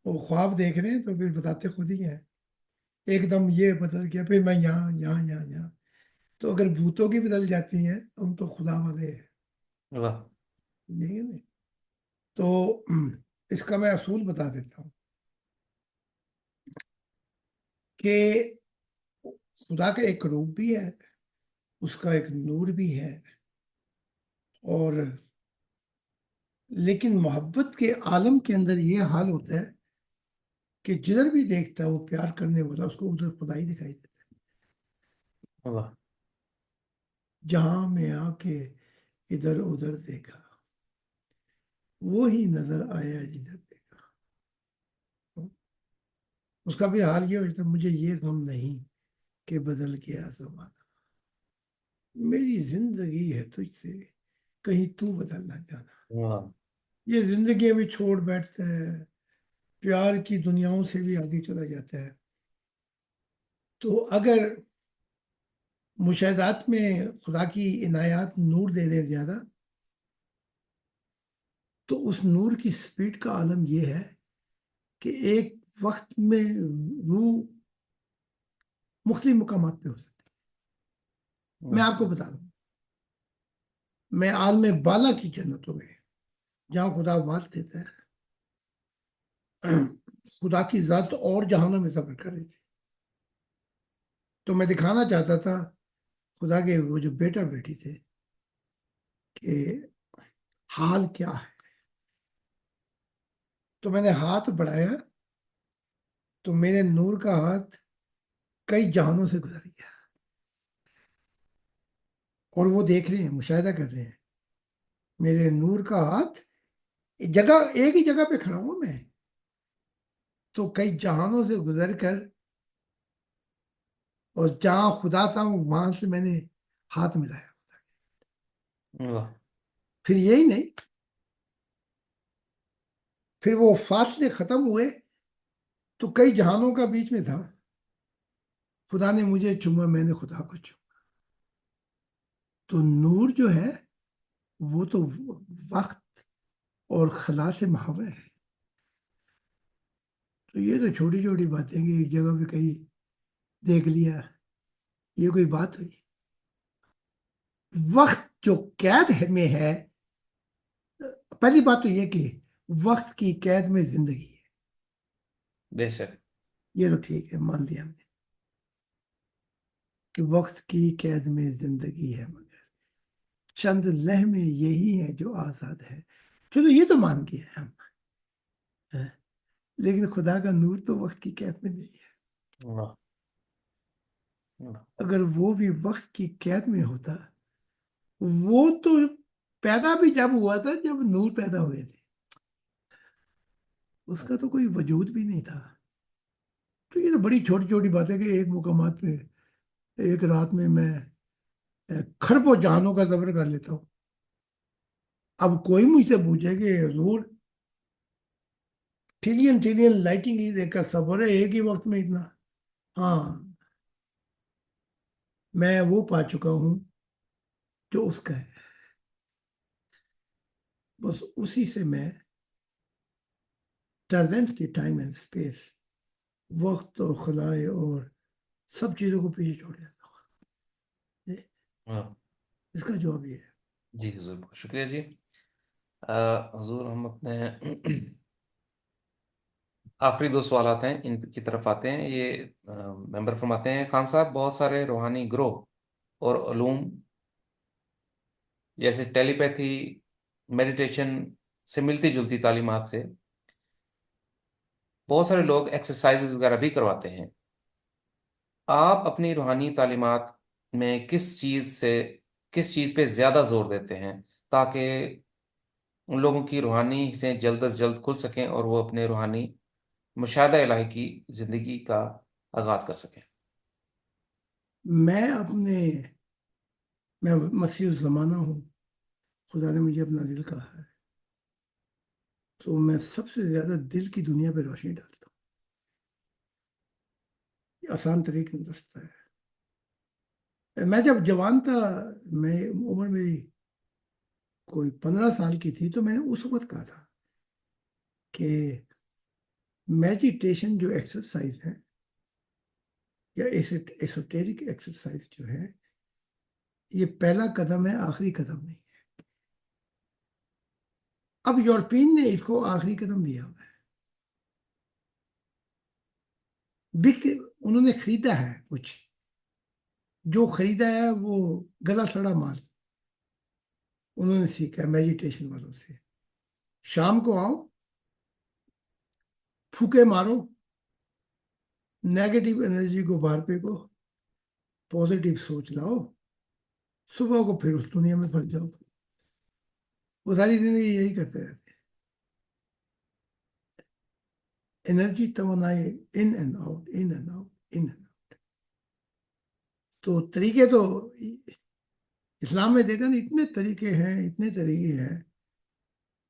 وہ خواب دیکھ رہے ہیں تو پھر بتاتے خود ہی ہیں، ایک دم یہ بدل گیا پھر میں یہاں یہاں یہاں یہاں، تو اگر بھوتوں کی بدل جاتی ہیں ہم تو خدا والے ہیں، واہ، نہیں ہے نا؟ تو اس کا میں اصول بتا دیتا ہوں کہ خدا کا ایک روپ بھی ہے، اس کا ایک نور بھی ہے، اور لیکن محبت کے عالم کے اندر یہ حال ہوتا ہے کہ جدھر بھی دیکھتا ہے وہ پیار کرنے والا اس کو ادھر خدا ہی دکھائی دیتا ہے، واہ، جہاں میں آ کے ادھر ادھر دیکھا وہی نظر آیا جدھر دیکھا، اس کا بھی حال یہ ہوتا ہے، مجھے یہ غم نہیں کہ بدل گیا زمانہ، میری زندگی ہے تجھ سے کہیں تو بدل نہ جانا، واہ، یہ زندگی بھی چھوڑ بیٹھتا ہے، پیار کی دنیاؤں سے بھی آگے چلا جاتا ہے۔ تو اگر مشاہدات میں خدا کی عنایات نور دے دے زیادہ، تو اس نور کی سپیڈ کا عالم یہ ہے کہ ایک وقت میں روح مختلف مقامات پہ ہو سکتی ہے۔ میں واہ، آپ کو بتا دوں، میں عالم بالا کی جنتوں میں جہاں خدا آواز دیتا ہے، خدا کی ذات اور جہانوں میں سفر کر رہی تھی، تو میں دکھانا چاہتا تھا خدا کے وہ جو بیٹا بیٹی تھے کہ حال کیا ہے، تو میں نے ہاتھ بڑھایا تو میرے نور کا ہاتھ کئی جہانوں سے گزر گیا، اور وہ دیکھ رہے ہیں، مشاہدہ کر رہے ہیں، میرے نور کا ہاتھ جگہ ایک ہی جگہ پہ کھڑا ہوں میں، تو کئی جہانوں سے گزر کر، اور جہاں خدا تھا وہاں سے میں نے ہاتھ ملایا، واہ، پھر یہی نہیں، پھر وہ فاصلے ختم ہوئے تو کئی جہانوں کا بیچ میں تھا، خدا نے مجھے چوما میں نے خدا کو چوما، تو نور جو ہے وہ تو وقت اور خلا سے محاورہ ہے. تو یہ تو چھوٹی چھوٹی باتیں کہ ایک جگہ پہ کہیں دیکھ لیا، یہ کوئی بات ہوئی؟ وقت جو قید میں ہے، پہلی بات تو یہ کہ وقت کی قید میں زندگی ہے. بے شک. یہ تو ٹھیک ہے، مان لیا ہم نے کہ وقت کی قید میں زندگی ہے، مگر چند لمحے یہی ہے جو آزاد ہے. چلو یہ تو مان گیا ہم. ہاں، لیکن خدا کا نور تو وقت کی قید میں نہیں ہے. اللہ. اللہ. اگر وہ بھی وقت کی قید میں ہوتا، وہ تو پیدا بھی جب ہوا تھا جب نور پیدا ہوئے تھے، اس کا تو کوئی وجود بھی نہیں تھا. تو یہ تو بڑی چھوٹی چھوٹی باتیں کہ ایک مقامات پہ ایک رات میں کھربوں جہانوں کا سفر کر لیتا ہوں. اب کوئی مجھ سے پوچھے کہ حضور ٹریلین ٹریلین لائٹنگ کا سفر ہے ایک ہی وقت میں اتنا؟ ہاں، میں وہ پا چکا ہوں جو اس کا ہے. بس اسی سے میں پریزنٹ کی ٹائم اینڈ اسپیس، وقت اور خدائے اور سب چیزوں کو پیچھے چھوڑ دیتا ہوں. ہاں. اس کا جواب یہ ہے. جی حضور، بہت شکریہ جی. حضور ہم اپنے آخری دو سوالات ہیں ان کی طرف آتے ہیں. یہ ممبر فرماتے ہیں خان صاحب بہت سارے روحانی گروہ اور علوم جیسے ٹیلی پیتھی، میڈیٹیشن سے ملتی جلتی تعلیمات سے بہت سارے لوگ ایکسرسائز وغیرہ بھی کرواتے ہیں. آپ اپنی روحانی تعلیمات میں کس چیز پہ زیادہ زور دیتے ہیں تاکہ ان لوگوں کی روحانی حصیں جلد از جلد کھل سکیں اور وہ اپنے روحانی مشاہدہ الہی کی زندگی کا آغاز کر سکیں؟ میں اپنے میں مسیح الزمانہ ہوں، خدا نے مجھے اپنا دل کہا ہے، تو میں سب سے زیادہ دل کی دنیا پہ روشنی ڈالتا ہوں. یہ آسان طریقہ رستہ ہے. میں جب جوان تھا، میں عمر میری کوئی 15 سال کی تھی، تو میں نے اس وقت کہا تھا کہ میڈیٹیشن جو ایکسرسائز ہے یا ایسوٹیرک ایکسرسائز جو ہے، یہ پہلا قدم ہے، آخری قدم نہیں ہے. اب یورپین نے اس کو آخری قدم دیا ہوا ہے. انہوں نے خریدا ہے کچھ، جو خریدا ہے وہ گلا سڑا مال. انہوں نے سیکھا میڈیٹیشن والوں سے. شام کو آؤ، پھوکے مارو، نیگیٹو انرجی کو باہر پھینکو، پازیٹیو سوچ لاؤ، صبح کو پھر اس دنیا میں پھنس جاؤ. وہ ساری زندگی یہی کرتے رہتے ہیں. انرجی توانائی in and out, in and out, in and out. تو طریقے تو اسلام میں دیکھا نا، اتنے طریقے ہیں، اتنے طریقے ہیں،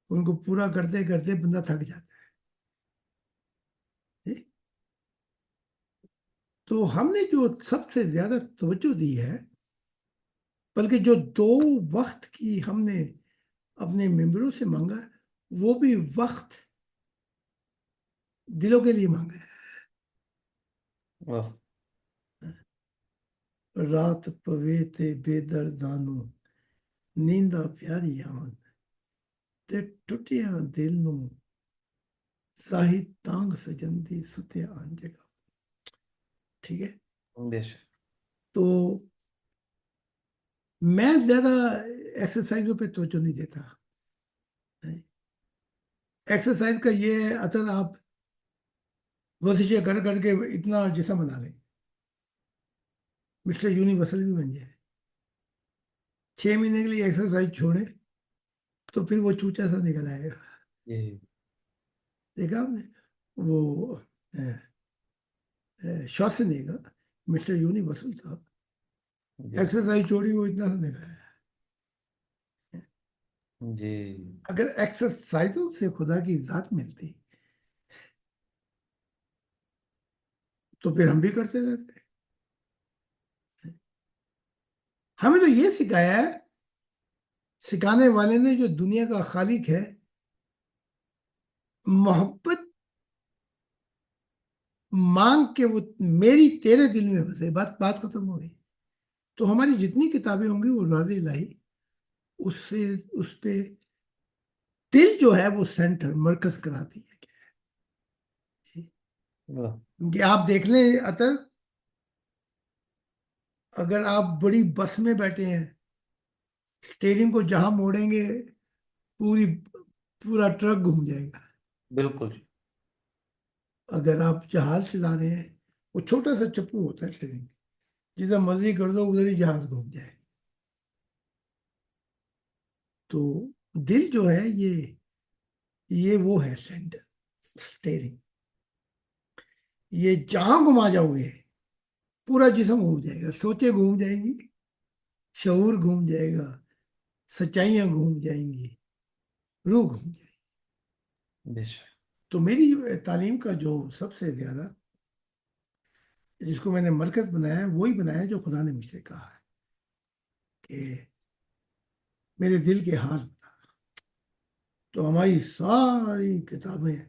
ان کو پورا کرتے کرتے بندہ تھک جاتا ہے. تو ہم نے جو سب سے زیادہ توجہ دی ہے، بلکہ جو 2 وقت کی ہم نے اپنے ممبروں سے مانگا ہے، وہ بھی وقت دلوں کے لیے مانگا ہے. واہ. رات پوے تے بے دردانو نیندہ پیاری آمد تے ٹوٹیاں دل نو ساہی تانگ سجندی ستیا آن جگہ. ٹھیک ہے. بے شک. تو میں زیادہ ایکسرسائزوں پہ توجہ نہیں دیتا. ایکسرسائز کا یہ ہے، اگر آپ ورزشیں کر کر کے اتنا جسم بنا لیں، مسٹر یونیورسل بھی بن جائے، 6 مہینے کے لیے ایکسرسائز چھوڑے تو پھر وہ چوچا سا نکل آئے گا. جی. دیکھا آپ نے وہ شوسنے کا مسٹر یونیورسل تھا، جی. ایکسرسائز چھوڑی وہ اتنا سا نکل آیا. جی. اگر ایکسرسائزوں سے خدا کی ذات ملتی تو پھر ہم بھی کرتے رہتے. ہمیں تو یہ سکھایا ہے سکھانے والے نے جو دنیا کا خالق ہے، محبت مانگ کے وہ میری تیرے دل میں بسے، بات بات ختم ہو گئی۔ تو ہماری جتنی کتابیں ہوں گی وہ راز الہی، اس سے اس پہ دل جو ہے وہ سینٹر مرکز کراتی ہے واہ، کہ آپ دیکھ لیں اطر، اگر آپ بڑی بس میں بیٹھے ہیں، اسٹیئرنگ کو جہاں موڑیں گے پوری پورا ٹرک گھوم جائے گا۔ بالکل اگر آپ جہاز چلا رہے ہیں، وہ چھوٹا سا چپو ہوتا ہے اسٹیئرنگ، جدھر مرضی کر دو ادھر ہی جہاز گھوم جائے۔ تو دل جو ہے یہ وہ ہے سینٹر، اسٹیئرنگ، یہ جہاں گھما جاؤ گے پورا جسم گھوم جائے گا، سوچیں گھوم جائیں گی، شعور گھوم جائے گا، سچائیاں گھوم جائیں گی، روح گھوم جائے گی۔ بے شک، تو میری تعلیم کا جو سب سے زیادہ جس کو میں نے مرکز بنایا ہے، وہی بنایا ہے جو خدا نے مجھ سے کہا ہے کہ میرے دل کے حال بتا۔ تو ہماری ساری کتابیں،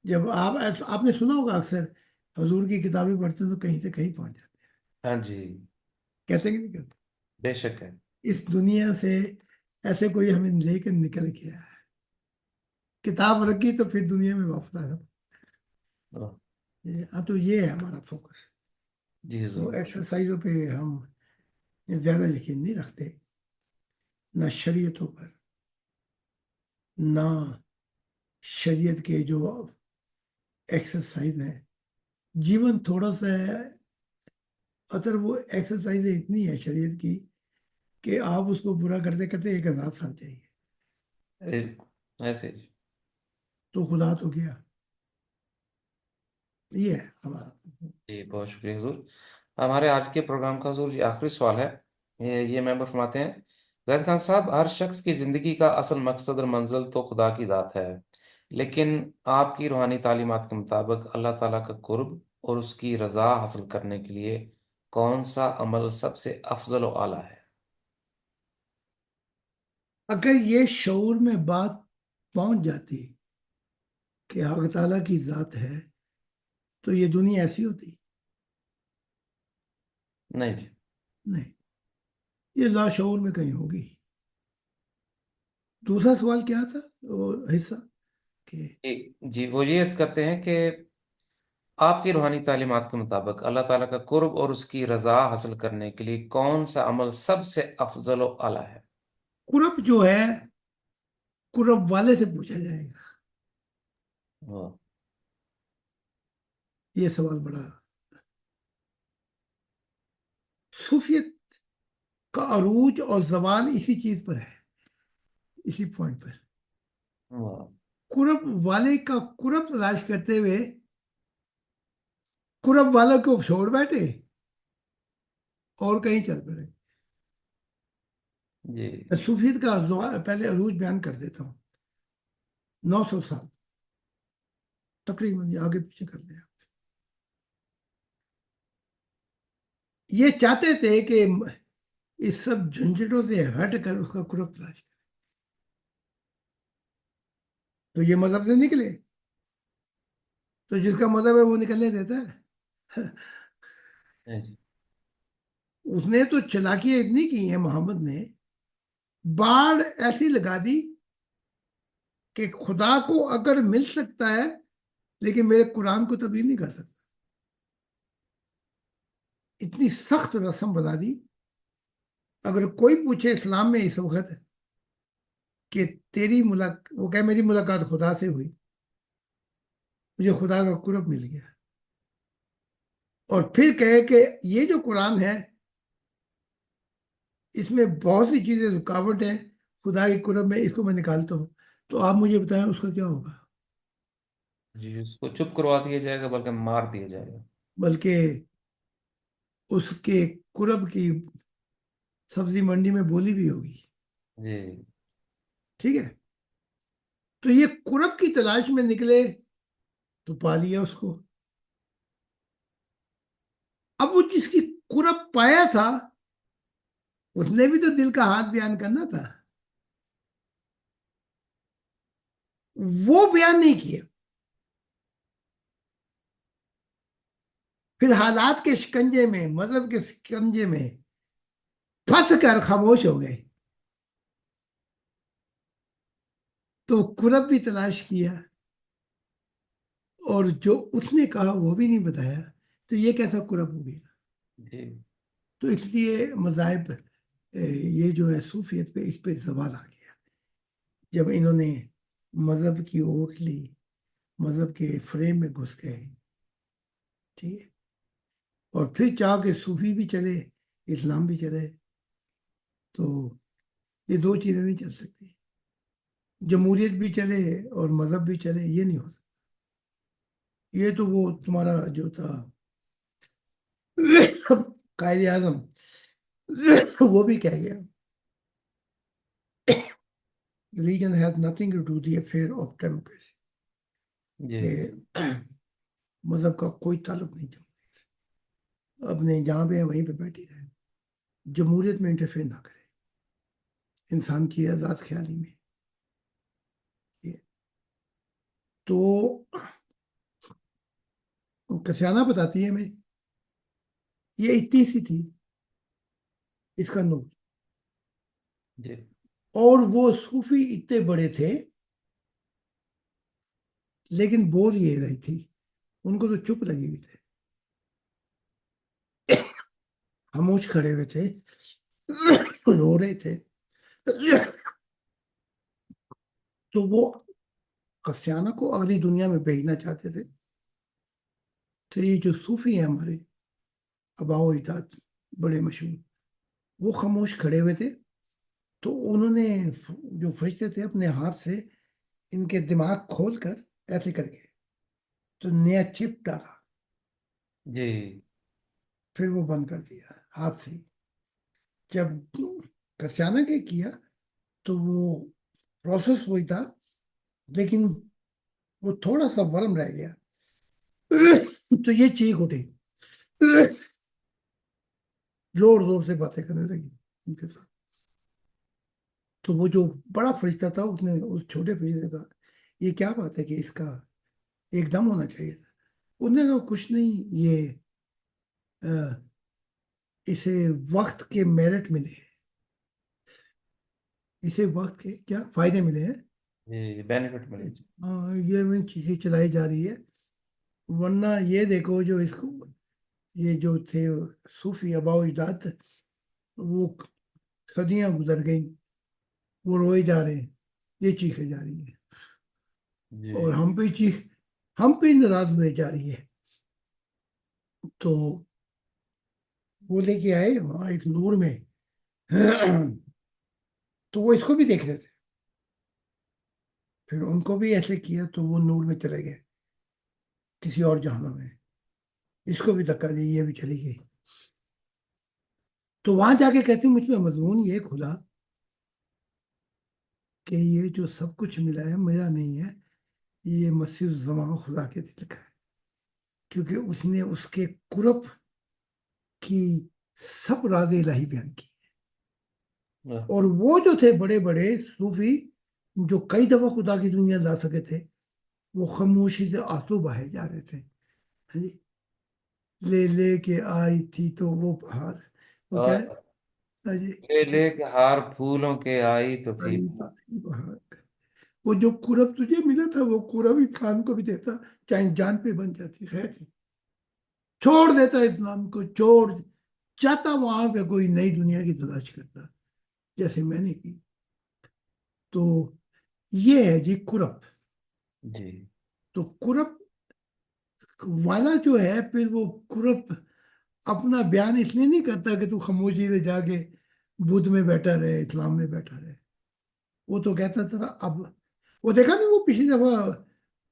جب آپ نے سنا ہوگا اکثر حضور کی کتابیں پڑھتے ہیں تو کہیں سے کہیں پہنچ جاتے ہیں، ہاں جی، کہتے ہیں کہ نہیں کہتے؟ بے شک ہے، اس دنیا سے ایسے کوئی ہمیں لے کے نکل گیا ہے، کتاب رکھی تو پھر دنیا میں واپس آیا۔ واہ، ہاں، تو یہ ہے ہمارا فوکس۔ جی تو حضور، ایکسرسائزوں پہ ہم زیادہ یقین نہیں رکھتے، نہ شریعتوں پر، نہ شریعت کے جو ایکسرسائز ہیں۔ جیون تھوڑا سا ہے، اگر وہ ایکسرسائز اتنی ہے شریعت کی کہ آپ اس کو برا کرتے کرتے 1000 سال چاہیے، ایسے جی، تو خدا تو گیا۔ یہ ہے ہمارا۔ جی بہت شکریہ حضور۔ ہمارے آج کے پروگرام کا حضور جی آخری سوال ہے، یہ ممبر فرماتے ہیں: زاہد خان صاحب، ہر شخص کی زندگی کا اصل مقصد اور منزل تو خدا کی ذات ہے، لیکن آپ کی روحانی تعلیمات کے مطابق اللہ تعالیٰ کا قرب اور اس کی رضا حاصل کرنے کے لیے کون سا عمل سب سے افضل و اعلیٰ ہے؟ اگر یہ شعور میں بات پہنچ جاتی کہ حق تعالیٰ کی ذات ہے تو یہ دنیا ایسی ہوتی؟ نہیں جی، نہیں، یہ لاشعور میں کہیں ہوگی۔ دوسرا سوال کیا تھا وہ حصہ کہ جی وہ یہ عرض کرتے ہیں کہ آپ کی روحانی تعلیمات کے مطابق اللہ تعالیٰ کا قرب اور اس کی رضا حاصل کرنے کے لیے کون سا عمل سب سے افضل و اعلیٰ ہے؟ قرب جو ہے قرب والے سے پوچھا جائے گا۔ واہ، یہ سوال بڑا، صوفیت کا عروج اور زوال اسی چیز پر ہے، اسی پوائنٹ پر۔ واہ، قرب والے کا قرب تلاش کرتے ہوئے قرب والے کو چھوڑ بیٹھے اور کہیں چل پڑے۔ جی، صوفیت کا پہلے عروج بیان کر دیتا ہوں۔ 900 سال تقریباً، یہ آگے پیچھے کر لیں آپ۔ یہ چاہتے تھے کہ اس سب جھنجھٹوں سے ہٹ کر اس کا قرب تلاش کرے، تو یہ مذہب سے نکلے، تو جس کا مذہب ہے وہ نکلنے دیتا ہے؟ جی، اس نے تو چلاکیاں اتنی کی ہیں محمد نے، باڑ ایسی لگا دی کہ خدا کو اگر مل سکتا ہے لیکن میرے قرآن کو تبدیل نہیں کر سکتا، اتنی سخت رسم بنا دی۔ اگر کوئی پوچھے اسلام میں اس وقت کہ تیری وہ کہ میری ملاقات خدا سے ہوئی، مجھے خدا کا قرب مل گیا، اور پھر کہے کہ یہ جو قرآن ہے اس میں بہت سی چیزیں رکاوٹ ہیں خدا کے قرب میں، اس کو میں نکالتا ہوں، تو آپ مجھے بتائیں اس کا کیا ہوگا؟ جی اس کو چپ کروا دیا جائے گا بلکہ مار دیا جائے گا۔ بلکہ اس کے قرب کی سبزی منڈی میں بولی بھی ہوگی۔ جی، ٹھیک ہے، تو یہ قرب کی تلاش میں نکلے تو پا لیا اس کو۔ اب وہ جس کی قرب پایا تھا اس نے بھی تو دل کا ہاتھ بیان کرنا تھا۔ وہ بیان نہیں کیا، پھر حالات کے شکنجے میں، مذہب کے شکنجے میں پھنس کر خاموش ہو گئے، تو قرب بھی تلاش کیا، اور جو اس نے کہا وہ بھی نہیں بتایا، تو یہ کیسا قرب ہو گیا؟ جی تو اس لیے مذاہب، یہ جو ہے صوفیت پہ، اس پہ زوال آ گیا جب انہوں نے مذہب کی اوٹ لی، مذہب کے فریم میں گھس گئے، ٹھیک ہے، اور پھر چاہ کے صوفی بھی چلے، اسلام بھی چلے، تو یہ دو چیزیں نہیں چل سکتی، جمہوریت بھی چلے اور مذہب بھی چلے، یہ نہیں ہو سکتا۔ یہ تو وہ تمہارا جو تھا قائد اعظم، وہ بھی کہہ گیا، religion has nothing to do the affair of democracy، جی کہ مذہب کا کوئی تعلق نہیں جمہوریت سے، اپنے جہاں پہ ہے وہیں پہ بیٹھی رہے، جمہوریت میں انٹرفیئر نہ کرے انسان کی آزاد خیالی میں۔ یہ تو کسیانہ بتاتی ہے ہمیں، یہ اتنی سی تھی اس کا نوٹ، جی اور وہ صوفی اتنے بڑے تھے، لیکن بول یہ رہی تھی، ان کو تو چپ لگی ہوئی تھے، خاموش کھڑے ہوئے تھے، رو رہے تھے، تو وہ قسیانہ کو اگلی دنیا میں بھیجنا چاہتے تھے، تو یہ جو صوفی ہیں ہمارے آباء و اجداد بڑے مشہور، وہ خاموش کھڑے ہوئے تھے، تو انہوں نے جو فرشتے تھے اپنے ہاتھ سے ان کے دماغ کھول کر ایسے کر کے تو نیا چپ ڈالا، جی پھر وہ بند کر دیا ہاتھ سے، جب کسیانہ کے کیا تو وہ پروسیس وہی تھا، لیکن وہ تھوڑا سا ورم رہ گیا، تو یہ چیخ اٹھے، زور زور سے باتیں کرنے لگی ان کے ساتھ، تو وہ جو بڑا فرشتہ تھا اس نے اس چھوٹے فرشتے سے کہا یہ کیا بات ہے کہ اس کا ایک دم ہونا چاہیے تھا؟ انہوں نے کہا کچھ نہیں، یہ اسے وقت کے میرٹ ملے ہیں، اسے وقت کے کیا فائدے ملے ہیں، جی بینیفٹ ملے جی یہ میں چیزیں چلائی جا رہی ہے، ورنہ یہ دیکھو جو اس کو، یہ جو تھے صوفی آباء و اجداد، وہ صدیاں گزر گئیں، وہ روئے جا رہے ہیں، یہ چیخیں جا رہی ہیں، اور جی ہم پہ چیخ، ہم پہ ناراض ہوئے جا رہی ہے، تو وہ لے کے آئے وہاں ایک نور میں، تو وہ اس کو بھی دیکھ رہے تھے، پھر ان کو بھی ایسے کیا تو وہ نور میں چلے گئے کسی اور جہانوں میں، اس کو بھی دھکا دی، یہ بھی چلی گئی، تو وہاں جا کے کہتی مجھ میں مضمون یہ کھلا کہ یہ جو سب کچھ ملا ہے میرا نہیں ہے، یہ مسیح الزمان خدا کے دل کا ہے، کیونکہ اس نے اس کے قرب کی سب راز الہی بیان کی، اور وہ جو تھے بڑے بڑے صوفی جو کئی دفعہ خدا کی دنیا لا سکے تھے، وہ خاموشی سے آنسو بہائے جا رہے تھے، ہاں جی، لے لے کے آئی تھی تو وہ بہار، وہ کیا ہے، ہاں جی، لے لے کے ہار پھولوں کے آئی تو تھی آئی تو تھی بہار، وہ جو قرب تجھے ملا تھا وہ قرب انسان کو بھی دیتا، چاہے جان پہ بن جاتی، خیر تھی، چھوڑ دیتا اسلام کو، چھوڑ جاتا وہاں پہ کوئی نئی دنیا کی تلاش کرتا، جیسے میں نے کی، تو یہ ہے جی قرب، جی تو قرب والا جو ہے پھر وہ قرب اپنا بیان اس لیے نہیں کرتا کہ تو خاموشی سے جا کے بدھ میں بیٹھا رہے، اسلام میں بیٹھا رہے، وہ تو کہتا تھا اب، وہ دیکھا نا وہ پچھلی دفعہ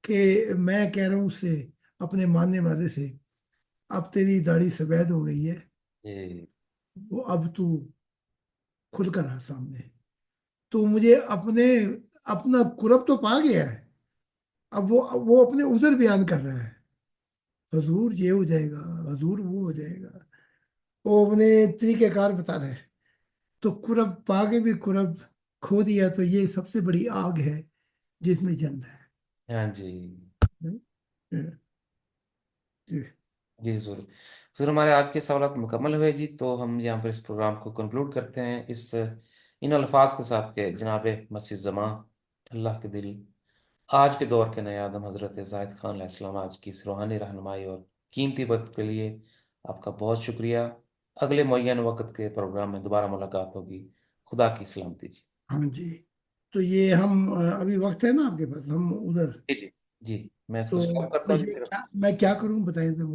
کہ میں کہہ رہا ہوں اس سے، اپنے ماننے والے سے، اب تیری داڑھی سفید ہو گئی ہے، جی وہ اب تو کھل کر آ سامنے، تو مجھے اپنے اپنا قرب تو پا گیا ہے، اب وہ اپنے عذر بیان کر رہا ہے، حضور یہ ہو جائے گا، حضور وہ ہو جائے گا، وہ اپنے طریقہ کار بتا رہے ہیں، تو قرب پا کے بھی قرب کھو دیا، تو یہ سب سے بڑی آگ ہے جس میں جنت ہے۔ ہاں جی، ہاں، جی جی ضرور ضرور، ہمارے آج کے سوالات مکمل ہوئے جی، تو ہم یہاں پر اس پروگرام کو کنکلوڈ کرتے ہیں ان الفاظ کے ساتھ کہ جناب مسیح زماں اللہ کے دل، آج کے دور کے نئے آدم حضرت زاہد خان علیہ السلام، آج کی اس روحانی رہنمائی اور قیمتی وقت کے لیے آپ کا بہت شکریہ۔ اگلے معین وقت کے پروگرام میں دوبارہ ملاقات ہوگی۔ خدا کی سلامتی جی۔ ہاں جی۔ تو یہ ہم ابھی وقت ہے نا آپ کے پاس، ہم ادھر، جی جی جی، میں اس تو کو اسٹاپ کرتا ہوں جی مجھے پھر۔ کیا، میں کیا کروں بتائیں ذرا